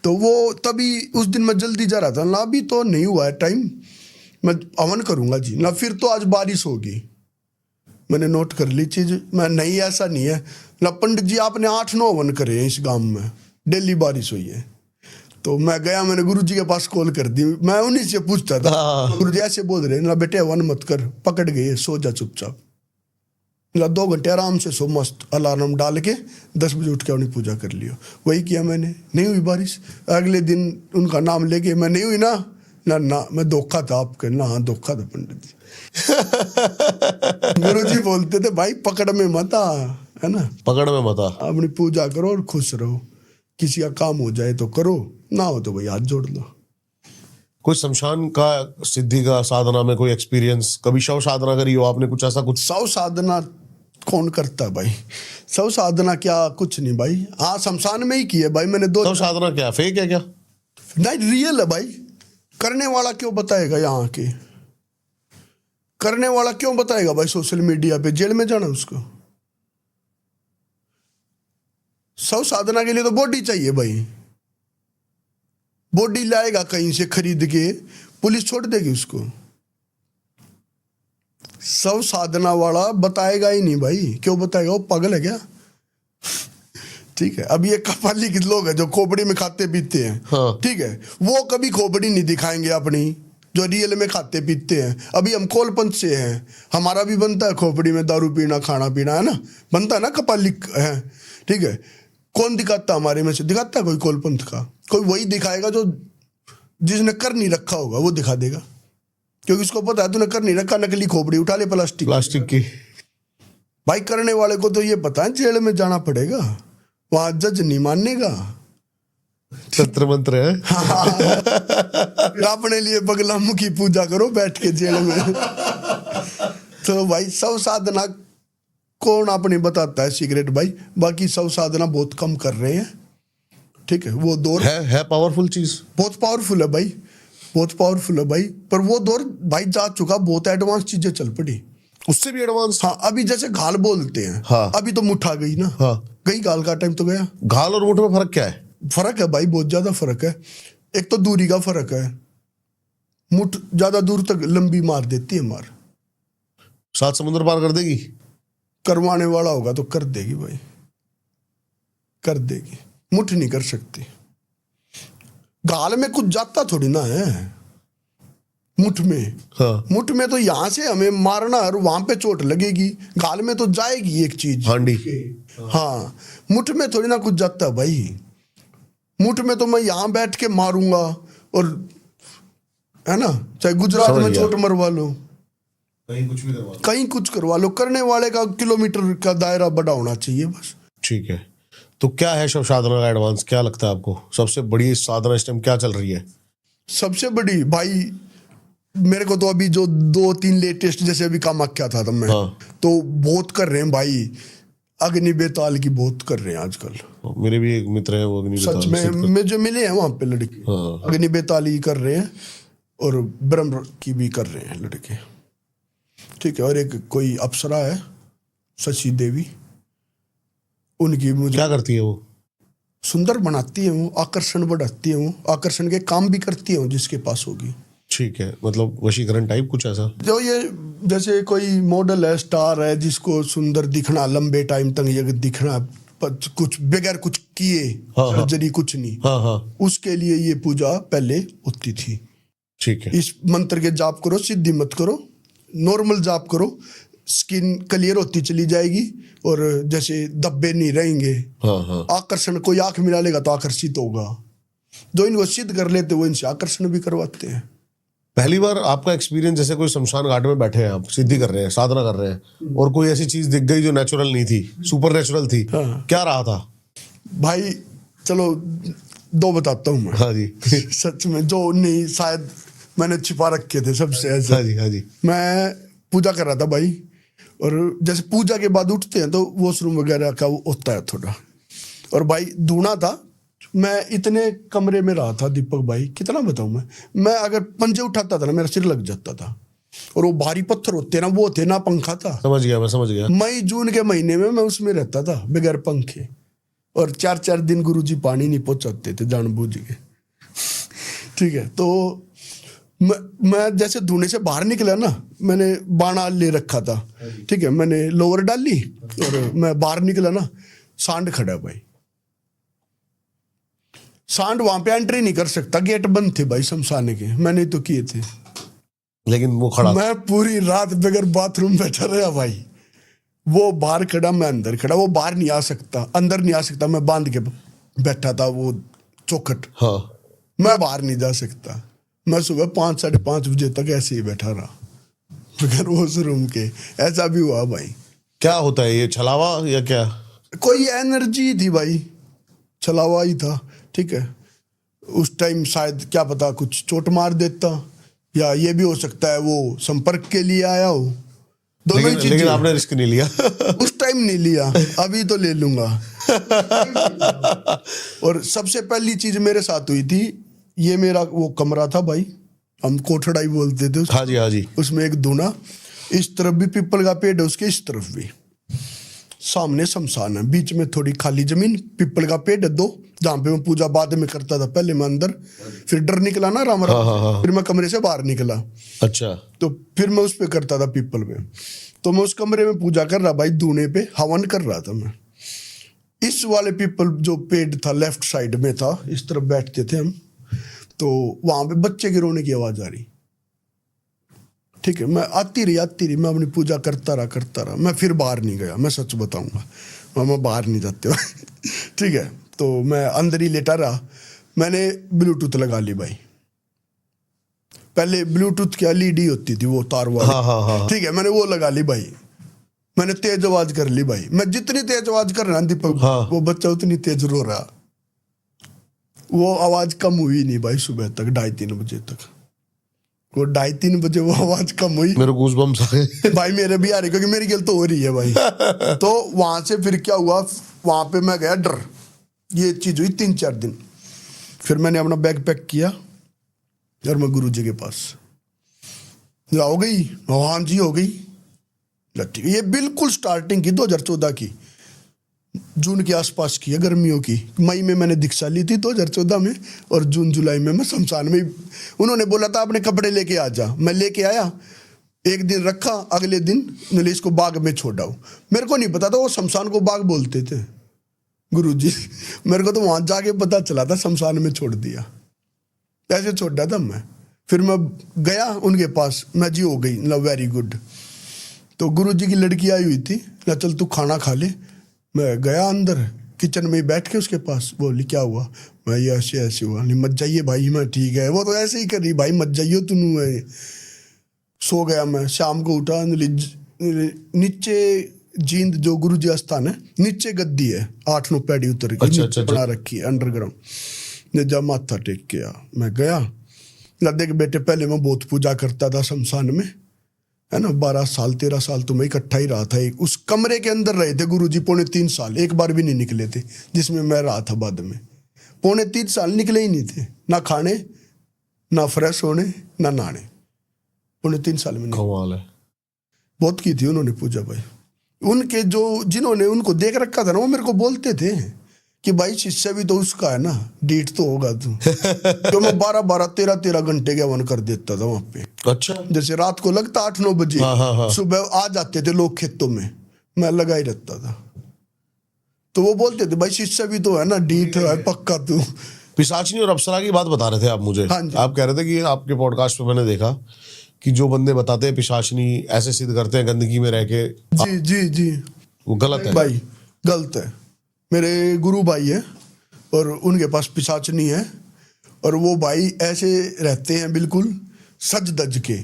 तो वो तभी उस दिन मैं जल्दी जा रहा था ना, अभी तो नहीं हुआ है टाइम, मैं हवन करूंगा जी ना, फिर तो आज बारिश होगी। मैंने नोट कर ली चीज, मैं नहीं ऐसा नहीं है ना पंडित जी, आपने 8-9 हवन करे हैं इस गांव में, डेली बारिश हुई है। तो मैं गया, मैंने गुरुजी के पास कॉल कर दी, मैं उन्हीं से पूछता था। गुरुजी ऐसे बोल रहे ना बेटे हवन मत कर, पकड़ गए, सो जा चुपचाप। 2 घंटे आराम से सो, मस्त अलार्म डाल के 10 बजे उठ के अपनी पूजा कर लियो। वही किया मैंने, नहीं हुई बारिश। अगले दिन उनका नाम लेके, मैं नहीं हुई ना ना मैं धोखा था आपके ना, हाँ धोखा था पंडित जी। गुरुजी बोलते थे भाई पकड़ में मत आ, है ना, पकड़ में मत आ, अपनी पूजा करो और खुश रहो, किसी का काम हो जाए तो करो, ना हो तो भाई हाथ जोड़ लो। कोई शमशान का, सिद्धि का, साधना में कोई एक्सपीरियंस, कभी शव साधना करी हो आपने, कुछ ऐसा कुछ? शव साधना कौन करता है भाई, शव साधना क्या, कुछ नहीं भाई। हाँ शमशान में ही की है भाई मैंने 2। शव साधना क्या फेक है क्या? नहीं रियल है भाई, करने वाला क्यों बताएगा, यहाँ के करने वाला क्यों बताएगा भाई सोशल मीडिया पे, जेल में जाना उसको। शव साधना के लिए तो बॉडी चाहिए भाई, बॉडी लाएगा कहीं से खरीद के, पुलिस छोड़ देगी उसको। शव साधना वाला बताएगा ही नहीं भाई, क्यों बताएगा, वो पागल है क्या? ठीक है, अब ये कपाली के लोग हैं जो खोपड़ी में खाते पीते हैं, हाँ। ठीक है, वो कभी खोपड़ी नहीं दिखाएंगे अपनी, जो रियल में खाते पीते हैं। अभी हम कोलपंथ से हैं, हमारा भी बनता है खोपड़ी में दारू पीना, खाना पीना, है ना, बनता है ना, कपाली है, ठीक है। कौन दिखाता हमारे में से, दिखाता है कोई कोलपंथ का? कोई वही दिखाएगा जो जिसने कर नहीं रखा होगा, वो दिखा देगा, क्योंकि उसको पता है तूने कर नहीं रखा, नकली खोपड़ी उठा ले प्लास्टिक की। भाई करने वाले को तो ये पता है जेल में जाना पड़ेगा, वहां जज नहीं मानेगा, तंत्र मंत्र है। अपने लिए बगला मुखी पूजा करो बैठ के जेल में। तो भाई शव साधना कौन अपनी बताता है सीक्रेट भाई, बाकी शव साधना बहुत कम कर रहे हैं, ठीक है। वो दौर है पावरफुल चीज, बहुत पावरफुल है भाई, बहुत पावरफुल है भाई, पर वो दौर भाई जा चुका, बहुत एडवांस चीजें चल पड़ी, उससे भी एडवांस। हाँ अभी जैसे घाल बोलते हैं, हाँ। अभी तो मुठा गई ना, हाँ। गई घाल का टाइम तो गया। घाल और मुठ में फर्क क्या है? फर्क है भाई, बहुत ज्यादा फर्क है। एक तो दूरी का फर्क है, मुठ ज्यादा दूर तक लंबी मार देती है मार, 7 समुद्र पार कर देगी। करवाने वाला होगा तो कर देगी भाई, कर देगी, मुठ नहीं कर सकती। गाल में कुछ जाता थोड़ी ना है, मुठ में। हाँ। मुठ में तो यहां से हमें मारना और वहां पे चोट लगेगी, गाल में तो जाएगी एक चीज, हांडी। हाँ मुठ में थोड़ी ना कुछ जाता भाई, मुठ में तो मैं यहां बैठ के मारूंगा, और है ना, चाहे गुजरात में चोट मरवा लो, कहीं कुछ भी करवा लो, कहीं कुछ करवा लो, करने वाले का किलोमीटर का दायरा बड़ा होना चाहिए बस। ठीक है। तो क्या है शव साधना का एडवांस, क्या लगता है आपको सबसे बड़ी साधना इस टाइम क्या चल रही है? सबसे बड़ी भाई मेरे को तो अभी जो 2-3 लेटेस्ट, जैसे अभी कामाख्या था मैं, हाँ। तो बहुत कर रहे हैं भाई, अग्नि बेताल की बहुत कर रहे हैं आजकल। मेरे भी एक मित्र हैं वो अग्नि बेताल, सच में मैं जो मिले हैं वहां पे लड़के, हाँ। अग्नि बेताल ही कर रहे हैं, और ब्रह्म की भी कर रहे हैं लड़के, ठीक है। और एक कोई अप्सरा है शशि देवी, उनकी मुझे क्या करती है वो? सुंदर बनाती है वो, आकर्षण बढ़ाती है वो, आकर्षण के काम भी करती है वो जिसके पास होगी। ठीक है, मतलब वशीकरण टाइप कुछ ऐसा? जो ये जैसे कोई मॉडल है, स्टार है, जिसको सुंदर दिखना, लंबे टाइम तक ये दिखना, कुछ बगैर कुछ किए, हाँ, सर्जरी कुछ नहीं, हाँ हाँ, उसके लिए ये पूजा पहले होती थी। ठीक है। इस मंत्र के जाप करो, सिद्धि मत करो, नॉर्मल जाप करो, स्किन क्लियर होती चली जाएगी, और जैसे धब्बे नहीं रहेंगे। हाँ हाँ। आकर्षण, कोई आंख मिला लेगा तो आकर्षित होगा, जो इनको सिद्ध कर लेते वो इनसे आकर्षण भी करवाते हैं। पहली बार आपका एक्सपीरियंस, जैसे कोई शमशान घाट में बैठे हैं, आप सिद्धि कर रहे हैं, साधना कर रहे हैं, और कोई ऐसी चीज दिख गई जो नेचुरल नहीं थी, सुपर नेचुरल थी, हाँ। क्या रहा था? भाई चलो दो बताता हूँ मैं। हाँ जी। सच में जो नहीं शायद मैंने छिपा रखे थे सबसे ऐसे। हाँ जी, हाँ जी। मैं पूजा कर रहा था भाई, और जैसे पूजा के बाद उठते हैं तो वॉशरूम वगैरह का वो होता है थोड़ा, और भाई धूना था। मैं इतने कमरे में रहा था दीपक भाई, कितना बताऊं मैं अगर पंजे उठाता था ना मेरा सिर लग जाता था, और वो भारी पत्थर होते ना वो थे ना, पंखा था। समझ गया, मैं समझ गया। मई जून के महीने में मैं उसमें रहता था बगैर पंखे, और 4-4 दिन गुरुजी पानी नहीं पहुंचाते थे जानबूझ के। ठीक है, तो मैं जैसे धुने से बाहर निकला ना, मैंने बाणा ले रखा था। ठीक है, मैंने लोअर डाली और मैं बाहर निकला ना, सांड खड़ा भाई। सांड वहां पे एंट्री नहीं कर सकता, गेट बंद थे भाई शमशान के, मैंने तो किए थे। लेकिन वो खड़ा था। मैं पूरी रात बगैर बाथरूम बैठा रहा भाई। वो बाहर खड़ा, मैं अंदर खड़ा, वो बाहर नहीं आ सकता, अंदर नहीं आ सकता, मैं बांध के बैठा था वो चौखट। हाँ। मैं बाहर नहीं जा सकता। मैं सुबह 5-5:30 बजे तक ऐसे ही बैठा रहा बगैर वॉशरूम के। ऐसा भी हुआ भाई। क्या होता है ये, छलावा या क्या? कोई एनर्जी थी भाई, छलावा ही था। ठीक है, उस टाइम शायद क्या पता कुछ चोट मार देता, या ये भी हो सकता है वो संपर्क के लिए आया हो। दोनों ही लेकिन आपने रिस्क नहीं लिया। उस टाइम नहीं लिया, अभी तो ले लूंगा। और सबसे पहली चीज मेरे साथ हुई थी, ये मेरा वो कमरा था भाई, हम कोठड़ा ही बोलते थे हाँ जी, हाँ जी। उसमें एक दूना, इस तरफ भी पीपल का पेड़ है, उसके इस तरफ भी, सामने शमशान है, बीच में थोड़ी खाली जमीन, पीपल का पेड़ है 2, जहाँ पे मैं पूजा बाद में करता था। पहले मैं अंदर, फिर डर निकला ना राम राम, हाँ। फिर मैं कमरे से बाहर निकला, अच्छा। तो फिर मैं उस पे करता था पीपल पे। तो मैं उस कमरे में पूजा कर रहा भाई, दूने पे हवन कर रहा था मैं। इस वाले पीपल जो पेड़ था लेफ्ट साइड में था, इस तरफ बैठते थे हम, तो वहां पे बच्चे के रोने की आवाज आ रही। ठीक है, मैं आती रही, मैं अपनी पूजा करता रहा। मैं फिर बाहर नहीं गया, मैं सच बताऊंगा, मैं बाहर नहीं जाते। ठीक है, तो मैं अंदर ही लेटा रहा। मैंने ब्लूटूथ लगा ली भाई। पहले ब्लूटूथ की एलईडी होती थी वो तार वाली। हाँ। ठीक है, मैंने वो लगा ली भाई। मैंने तेज आवाज कर ली भाई। मैं जितनी तेज आवाज कर रहा दीपक, हाँ। वो बच्चा उतनी तेज रो रहा। वो आवाज कम हुई नहीं भाई सुबह तक, 2:30-3 बजे तक। वो 2:30-3 बजे वो आवाज कम हुई। मेरे गूज़बम्स आ गए। भाई मेरे भी आ रही, क्योंकि मेरी गलती हो रही है भाई। तो वहां से फिर क्या हुआ, वहां पे मैं गया डर। ये चीज हुई 3-4 दिन। फिर मैंने अपना बैग पैक किया और मैं गुरुजी के पास। हो गई? हाँ जी हो गई। ठीक है, ये बिल्कुल स्टार्टिंग की 2014 की, जून के आसपास की है, गर्मियों की। मई में मैंने दीक्षा ली थी 2014 में, और जून जुलाई में मैं शमशान में। उन्होंने बोला था अपने कपड़े लेके आ जा, मैं लेके आया। एक दिन रखा, अगले दिन मैंने इसको बाग में छोड़ आओ। मेरे को नहीं पता था वो शमशान को बाग बोलते थे गुरुजी। मेरे को तो वहां जाके पता चला था, शमशान में छोड़ दिया, ऐसे छोड़ दिया था मैं। फिर मैं गया उनके पास, मैं जी हो गई, वेरी गुड। तो गुरुजी की लड़की आई हुई थी, ना चल तू खाना खा ले। मैं गया अंदर, किचन में ही बैठ के उसके पास, बोली क्या हुआ? मैं ये ऐसे हुआ। नहीं मत जाइए भाई, मैं ठीक है। वो तो ऐसे ही कर रही, भाई मत जाइयो तू। सो गया मैं। शाम को उठा, नीचे जींद जो गुरुजी आस्थान है, नीचे गद्दी है, 8-9 पैड़ी उतर के अच्छा। बना रखी है अंडरग्राउंड। ने जब माथा टेक के मैं गया, लद्दे के बेटे पहले मैं बहुत पूजा करता था शमशान में, है ना। 12 साल 13 साल तो मैं इकट्ठा ही रहा था। एक उस कमरे के अंदर रहे थे गुरुजी 3.5 साल, एक बार भी नहीं निकले थे, जिसमें मैं रहा था बाद में। 3.5 साल निकले ही नहीं थे, ना खाने, ना फ्रेश होने, ना नहाने। 3.5 साल में कमाल है। बहुत की थी उन्होंने पूजा भाई। उनके जो जिन्होंने उनको देख रखा था ना, वो मेरे को बोलते थे कि भाई शिष्य भी तो उसका है ना, डीठ तो होगा तू। तो मैं 12-12 13-13 घंटे के हवन कर देता था वहां पे। अच्छा। जैसे रात को लगता 8-9 बजे, हाँ। सुबह आ जाते थे लोग खेतों में, मैं लगा ही रहता था। तो वो बोलते थे भाई शिष्य भी तो है ना, डीठ है पक्का तू। पिशाचनी और अप्सरा की बात बता रहे थे आप मुझे। हाँ जी। आप कह रहे थे कि आपके पॉडकास्ट पे मैंने देखा कि जो बंदे बताते हैं पिशाचनी ऐसे सिद्ध करते हैं गंदगी में रह के, जी वो गलत है भाई, गलत है। मेरे गुरु भाई है और उनके पास पिशाचनी है, और वो भाई ऐसे रहते हैं बिल्कुल सज धज के,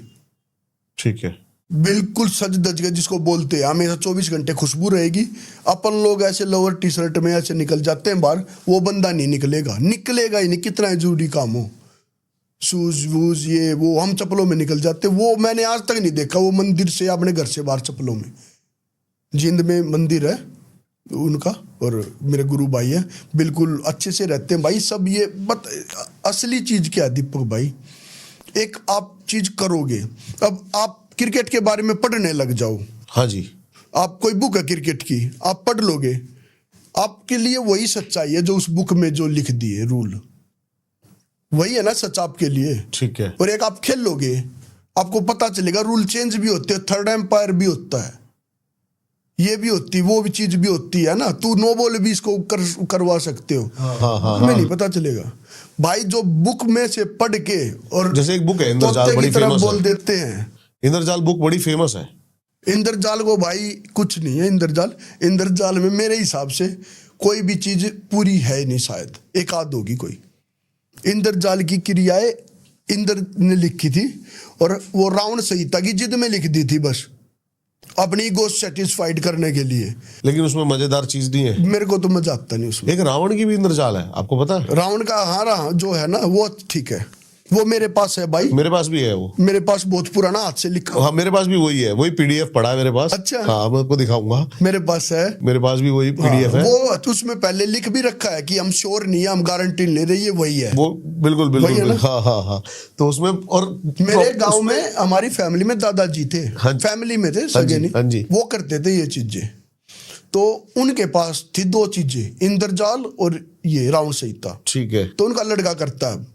ठीक है। बिल्कुल सज धज के, जिसको बोलते हैं हमेशा 24 घंटे खुशबू रहेगी। अपन लोग ऐसे लोअर टी शर्ट में ऐसे निकल जाते हैं बाहर, वो बंदा नहीं निकलेगा, निकलेगा ही नहीं, कितना ही जरूरी काम हो, शूज वूज ये वो, हम चप्पलों में निकल जाते। वो मैंने आज तक नहीं देखा वो मंदिर से अपने घर से बाहर चप्पलों में। जिंद में मंदिर है उनका और मेरे गुरु भाई है, बिल्कुल अच्छे से रहते हैं भाई सब। ये असली चीज क्या है दीपक भाई, एक आप चीज करोगे, अब आप क्रिकेट के बारे में पढ़ने लग जाओ, हाँ जी, आप कोई बुक है क्रिकेट की, आप पढ़ लोगे, आपके लिए वही सच्चाई है जो उस बुक में जो लिख दिए रूल, वही है ना सच आपके लिए, ठीक है। और एक आप खेल लोगे, आपको पता चलेगा रूल चेंज भी होते हैं, थर्ड एम्पायर भी होता है, ये भी होती, वो भी चीज भी होती है ना, तू नो बॉल भी इसको करवा सकते हो, तुम्हें नहीं पता चलेगा भाई। जो बुक में से पढ़ के, और जैसे एक बुक है इंद्रजाल, बड़ी फेमस बोल है, देते हैं इंद्रजाल बुक बड़ी फेमस है। इंद्रजाल को भाई कुछ नहीं है, इंद्रजाल में मेरे हिसाब से कोई भी चीज पूरी है नहीं, शायद एक आध होगी कोई। इंद्रजाल की क्रियाएं इंद्र ने लिखी थी, और वो रावण संहिता की जिद में लिख दी थी, बस अपनी ईगो सेटिस्फाइड करने के लिए। लेकिन उसमें मजेदार चीज नहीं है, मेरे को तो मजा आता नहीं उसमें। एक रावण की भी इंद्रजाल है, आपको पता है? रावण का हाँ जो है ना वो ठीक है, वो मेरे पास है भाई, मेरे पास भी है वो, मेरे पास बहुत पुराना हाथ से लिखा। हाँ मेरे पास भी वही है, वही पीडीएफ पड़ा है मेरे पास। अच्छा, हाँ मैं आपको दिखाऊंगा, मेरे पास है, मेरे पास भी वही पीडीएफ है। वो उसमें पहले लिख भी रखा है कि हम श्योर नहीं है, हम गारंटी ले रहे, ये वही है वो, बिल्कुल बिल्कुल, हाँ। तो उसमें, और मेरे गांव में हमारी फैमिली में दादाजी थे, फैमिली में थे सगे नहीं, वो करते थे ये चीजें। तो उनके पास थी दो चीजें, इंद्रजाल और ये रावण संहिता, ठीक है। तो उनका लड़का करता है।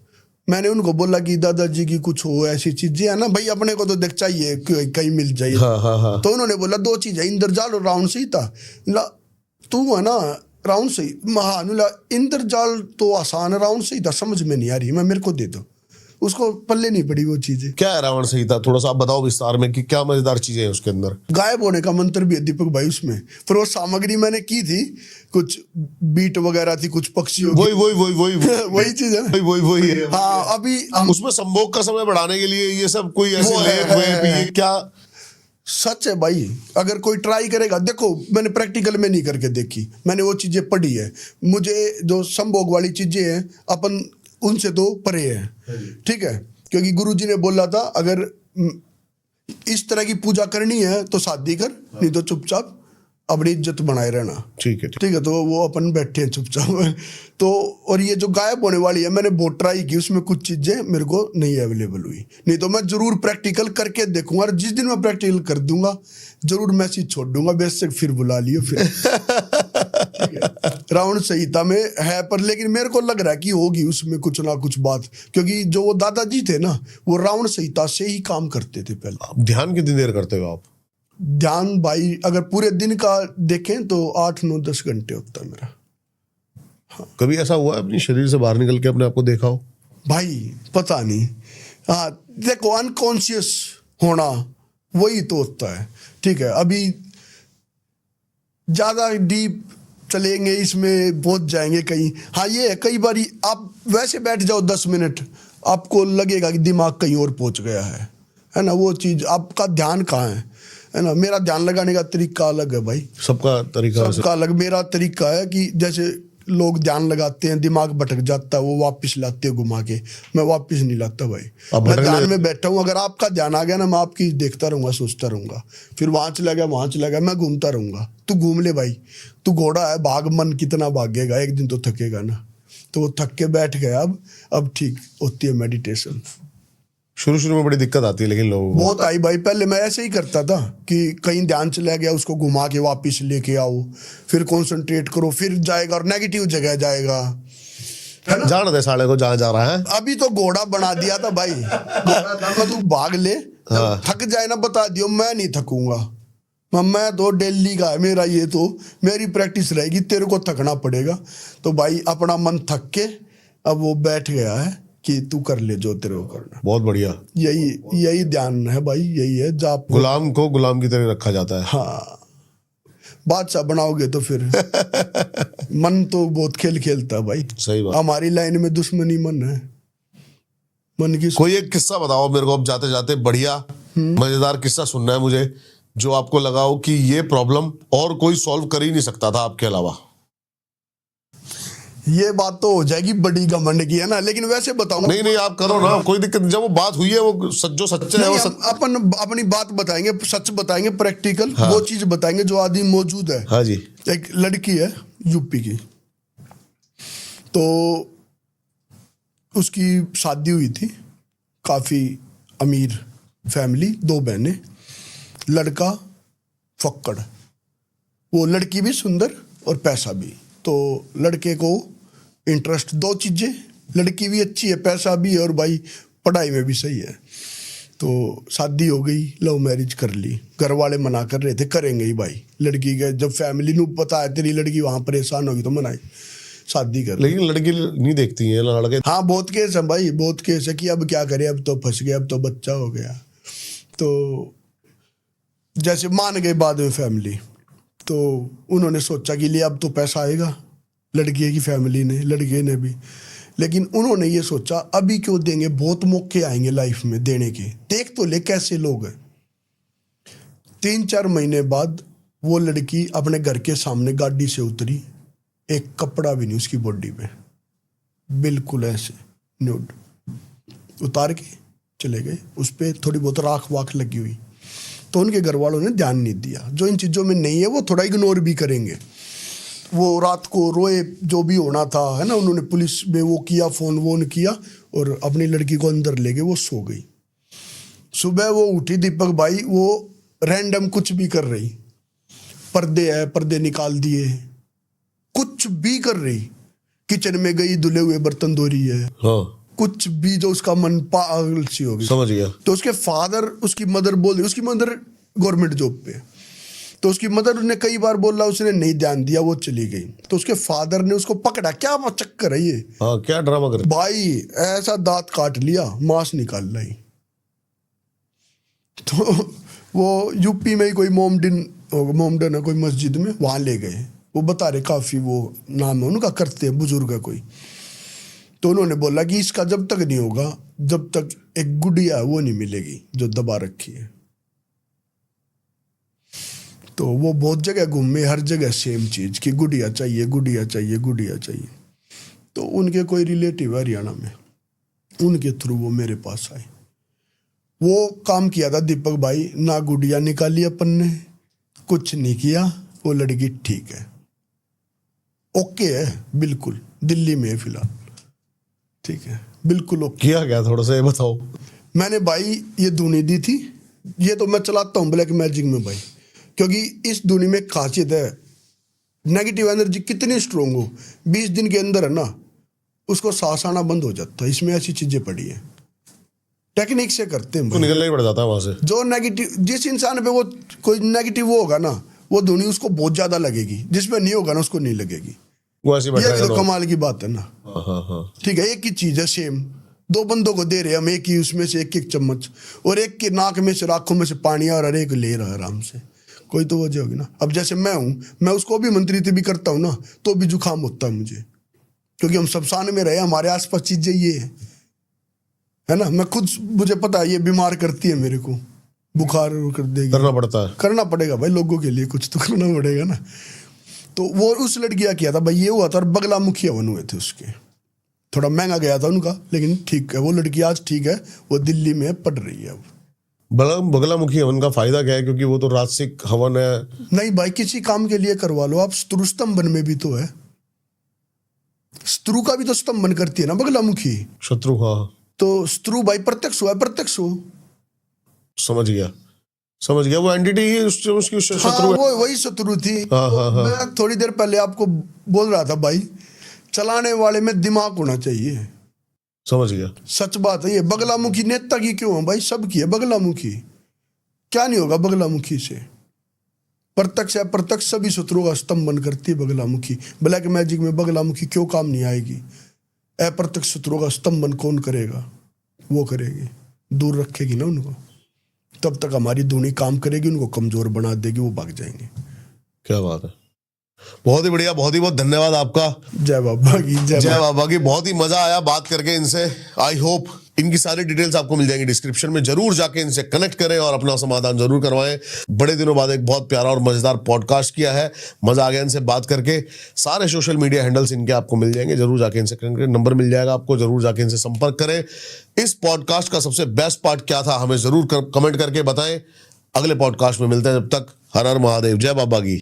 मैंने उनको बोला कि दादाजी की कुछ हो ऐसी चीजें है ना भाई, अपने को तो देख चाहिए कहीं मिल जाए। हाँ। तो उन्होंने बोला दो चीज है, इंद्रजाल और रावण संहिता। तू है ना रावण संहिता, इंद्रजाल तो आसान है, रावण संहिता समझ में नहीं आ रही, मैं मेरे को दे दो। उसको पल्ले नहीं पड़ी वो चीजें। क्या है रावण संहिता, थोड़ा सा आप बताओ विस्तार में कि क्या मजेदार चीजें हैं उसके अंदर। गायब होने का मंत्र भी है दीपक भाई उसमें, पर वो सामग्री मैंने की थी, कुछ बीट वगैरह थी, कुछ पक्षियों की, वही चीज है ना, वही है। हाँ अभी उसमें संभोग का समय बढ़ाने के लिए ये सब कोई ऐसे लेप क्या सच है भाई। अगर कोई ट्राई करेगा, देखो मैंने प्रैक्टिकल में नहीं करके देखी, मैंने वो चीजें पढ़ी है। मुझे जो संभोग वाली चीजें हैं अपन उनसे तो परे है, ठीक है, क्योंकि गुरुजी ने बोला था अगर इस तरह की पूजा करनी है तो शादी कर, नहीं तो चुपचाप अपनी इज्जत बनाए रहना। ठीक है। तो वो अपन बैठे हैं चुपचाप। तो और ये जो गायब होने वाली है, मैंने बहुत ट्राई की, उसमें कुछ चीजें मेरे को नहीं अवेलेबल हुई, नहीं तो मैं जरूर प्रैक्टिकल करके देखूंगा, और जिस दिन मैं प्रैक्टिकल कर दूंगा जरूर मैसेज छोड़ दूंगा, बेशक फिर बुला लियो फिर। रावण संहिता में है, पर लेकिन मेरे को लग रहा है कि होगी उसमें कुछ ना कुछ बात, क्योंकि जो वो दादाजी थे ना, वो रावण संहिता से ही काम करते थे पहले। ध्यान कितनी देर करते हो आप? ध्यान भाई अगर पूरे दिन का देखें तो 8, 9, 10 घंटे होता है मेरा। हाँ। कभी ऐसा हुआ है अपनी शरीर से बाहर निकल के अपने आप को देखा हो? भाई पता नहीं, हाँ देखो अनकॉन्शियस होना वही तो होता है, ठीक है। अभी ज्यादा डीप चलेंगे इसमें, पहुंच जाएंगे कहीं। हाँ ये है, कई बार आप वैसे बैठ जाओ 10 मिनट, आपको लगेगा कि दिमाग कहीं और पहुंच गया है ना, वो चीज आपका ध्यान कहाँ है ना। मेरा ध्यान लगाने का तरीका अलग है भाई, सबका तरीका सबका अलग। मेरा तरीका है कि जैसे लोग ध्यान लगाते हैं, दिमाग भटक जाता है, वो वापस लाते हैं घुमा के, मैं वापस नहीं लाता भाई। मैं ध्यान में बैठा हूँ, अगर आपका ध्यान आ गया ना, मैं आपकी देखता रहूंगा, सोचता रहूंगा, फिर वहां चला गया, मैं घूमता रहूंगा। तू घूम ले भाई, तू घोड़ा है, भाग, मन कितना भागेगा, एक दिन तो थकेगा ना। तो वो थक के बैठ गया, अब ठीक होती है मेडिटेशन। शुरू में बड़ी दिक्कत आती है लेकिन लोगों को बहुत आई भाई। पहले मैं ऐसे ही करता था कि कहीं ध्यान चला गया, उसको घुमा के वापस लेके आओ, फिर कंसंट्रेट करो, फिर जाएगा और नेगेटिव जगह जाएगा, है ना। जान दे साले को जहाँ जा रहा है। अभी तो घोड़ा बना दिया था भाई, तू भाग ले, थक जाए ना बता दियो, मैं नहीं थकूंगा, मैं तो दिल्ली का है मेरा, ये तो मेरी प्रैक्टिस रहेगी, तेरे को थकना पड़ेगा। तो भाई अपना मन थक के अब वो बैठ गया है कि तू कर ले जो तेरे को करना। बहुत बढ़िया, यही ध्यान है भाई, यही है जाप। गुलाम को गुलाम की तरह रखा जाता है। हाँ, बादशाह बनाओगे तो फिर मन तो बहुत खेल खेलता है भाई। सही बात। हमारी लाइन में दुश्मनी मन है, मन की। कोई एक किस्सा बताओ मेरे को अब जाते जाते, बढ़िया मजेदार किस्सा सुनना है मुझे, जो आपको लगा हो कि ये प्रॉब्लम और कोई सॉल्व कर ही नहीं सकता था आपके अलावा। ये बात तो हो जाएगी बड़ी घमंड की है ना, लेकिन वैसे बताऊंगा। नहीं नहीं, आप करो ना, कोई दिक्कत नहीं। जब वो बात हुई है, वो जो सच्चा है वो अपन अपनी बात बताएंगे, सच बताएंगे, प्रैक्टिकल। हाँ। वो चीज बताएंगे जो आदमी मौजूद है। हाँ जी। एक लड़की है यूपी की, तो उसकी शादी हुई थी, काफी अमीर फैमिली, 2 बहनें, लड़का फक्कड़। वो लड़की भी सुंदर और पैसा भी। तो लड़के को इंटरेस्ट 2 चीजें, लड़की भी अच्छी है, पैसा भी है, और भाई पढ़ाई में भी सही है। तो शादी हो गई, लव मैरिज कर ली। घर वाले मना कर रहे थे, करेंगे ही भाई लड़की के, जब फैमिली को पता है तेरी लड़की वहां परेशान होगी तो मनाई, शादी कर। लेकिन लड़की नहीं देखती है लड़के। हाँ बहुत केस है भाई, बहुत केस है कि अब क्या करे, अब तो फंस गया, अब तो बच्चा हो गया। तो जैसे मान गए बाद में फैमिली, तो उन्होंने सोचा कि लिए अब तो पैसा आएगा, लड़की की फैमिली ने, लड़के ने भी। लेकिन उन्होंने ये सोचा अभी क्यों देंगे, बहुत मौके आएंगे लाइफ में देने के, देख तो ले कैसे लोग हैं। 3-4 महीने बाद वो लड़की अपने घर के सामने गाड़ी से उतरी, एक कपड़ा भी नहीं उसकी बॉडी पे, बिल्कुल ऐसे न्यूड, उतार के चले गए। उस पर थोड़ी बहुत राख वाख लगी हुई। तो उनके घर वालों ने ध्यान नहीं दिया। जो इन चीज़ों में नहीं है वो थोड़ा इग्नोर भी करेंगे। वो रात को रोए, जो भी होना था है ना, उन्होंने पुलिस में वो किया, फोन वोन किया, और अपनी लड़की को अंदर ले गए। वो सो गई। सुबह वो उठी दीपक भाई, वो रैंडम कुछ भी कर रही, पर्दे है पर्दे निकाल दिए, कुछ भी कर रही, किचन में गई, धुले हुए बर्तन धो रही है। हाँ। कुछ भी, जो उसका मन पागल सी हो गई। समझ गया। तो उसके फादर, उसकी मदर बोल रही, उसकी मदर गवर्नमेंट जॉब पे, तो उसकी मदर ने कई बार बोला, उसने नहीं ध्यान दिया, वो चली गई। तो उसके फादर ने उसको पकड़ा, क्या चक्कर है ये, हाँ क्या ड्रामा कर भाई, ऐसा दांत काट लिया, मांस निकाल लाई। तो वो यूपी में ही कोई मोमडन है कोई मस्जिद में, वहां ले गए। वो बता रहे, काफी वो नाम है उनका, करते हैं, बुजुर्ग है कोई। तो उन्होंने बोला कि इसका जब तक नहीं होगा, जब तक एक गुड़िया वो नहीं मिलेगी जो दबा रखी है। तो वो बहुत जगह घूमे, हर जगह सेम चीज कि गुड़िया चाहिए, गुड़िया चाहिए, गुड़िया चाहिए। तो उनके कोई रिलेटिव है हरियाणा में, उनके थ्रू वो मेरे पास आए। वो काम किया था दीपक भाई, ना गुड़िया निकाली अपन ने, कुछ नहीं किया। वो लड़की ठीक है, ओके है, बिल्कुल दिल्ली में है फिलहाल, ठीक है, बिल्कुल ओके। किया क्या, थोड़ा सा ये बताओ। मैंने भाई ये धुनी दी थी, ये तो मैं चलाता हूँ ब्लैक मैजिक में भाई, क्योंकि इस धुनी में खासियत है, नेगेटिव एनर्जी कितनी स्ट्रोंग हो, 20 दिन के अंदर है ना, उसको सांस आना बंद हो जाता है। इसमें ऐसी चीजें पड़ी है, टेक्निक से करते हैं। तो निकलना ही पड़ जाता है वहां से। जो नेगेटिव, जिस इंसान पे वो कोई नेगेटिव वो होगा ना, वो धुनी उसको बहुत ज्यादा लगेगी, जिसमें नहीं होगा ना उसको नहीं लगेगी। वो ऐसे बैठा ये है तो कमाल की बात है ना। हाँ हाँ हाँ। ठीक है, एक ही चीज है सेम, 2 बंदों को दे रहे हम, एक ही उसमें से एक चम्मच, और एक के नाक में से, आंखों में से पानी आ रहा है, एक ले रहा है आराम से। कोई तो वजह होगी ना। अब जैसे मैं हूं, मैं उसको भी मंत्रित भी करता हूं ना, तो भी जुकाम होता है मुझे, क्योंकि हम शमशान में रहे, हमारे आसपास चीजें ये है ना। मैं खुद, मुझे पता है ये बीमार करती है मेरे को, बुखार कर देगी। करना पड़ता है, करना पड़ेगा भाई, लोगों के लिए कुछ तो करना पड़ेगा ना। तो वो उस लड़की का किया था भाई, ये हुआ था। और बगला मुखी हवन हुए थे उसके, थोड़ा महंगा गया था उनका, लेकिन ठीक है। वो लड़की आज ठीक है, वो दिल्ली में पढ़ रही है अब। बगलामुखी हवन का फायदा क्या है, क्योंकि वो तो राजसिक हवन है। नहीं भाई, किसी काम के लिए करवा लो आप। शत्रु स्तंभन में भी तो है, शत्रु का भी तो स्तंभन करती है ना बगलामुखी। शत्रु, हाँ। तो शत्रु भाई प्रत्यक्ष हुआ है, प्रत्यक्ष हो। समझ गया, समझ गया। वो एंटिटी ही उसकी शत्रु हाँ, है। वो वही शत्रु थी। हाँ, हाँ, हाँ। मैं थोड़ी देर पहले आपको बोल रहा था भाई, चलाने वाले में दिमाग होना चाहिए। समझ गया। सच बात है ये। बगलामुखी नेता की क्यों है भाई, सबकी है बगलामुखी, क्या नहीं होगा बगलामुखी से। प्रत्यक्ष अप्रत्यक्ष सभी शत्रुओं का स्तंभन करती है बगलामुखी। ब्लैक मैजिक में बगलामुखी क्यों काम नहीं आएगी। अप्रत्यक्ष शत्रुओं का स्तंभन कौन करेगा, वो करेगी, दूर रखेगी ना उनको। तब तक हमारी धुनी काम करेगी, उनको कमजोर बना देगी, वो भाग जाएंगे। क्या बात है, बहुत ही बढ़िया, बहुत ही बहुत धन्यवाद आपका। जय बाबा की, जय बाबा की। बहुत ही मजा आया बात करके इनसे। आई होप इनकी सारी डिटेल्स आपको मिल जाएंगी डिस्क्रिप्शन में। जरूर जाके इनसे कनेक्ट करें और अपना समाधान जरूर करवाएं। बड़े दिनों बाद एक बहुत प्यारा और मजेदार पॉडकास्ट किया है, मजा आ गया इनसे बात करके। सारे सोशल मीडिया हैंडल्स इनके आपको मिल जाएंगे, जरूर जाके इनसे कनेक्ट करें, नंबर मिल जाएगा आपको, जरूर जाके इनसे संपर्क करें। इस पॉडकास्ट का सबसे बेस्ट पार्ट क्या था हमें जरूर कमेंट करके बताएं। अगले पॉडकास्ट में मिलते हैं, जब तक हर हर महादेव, जय बाबा की।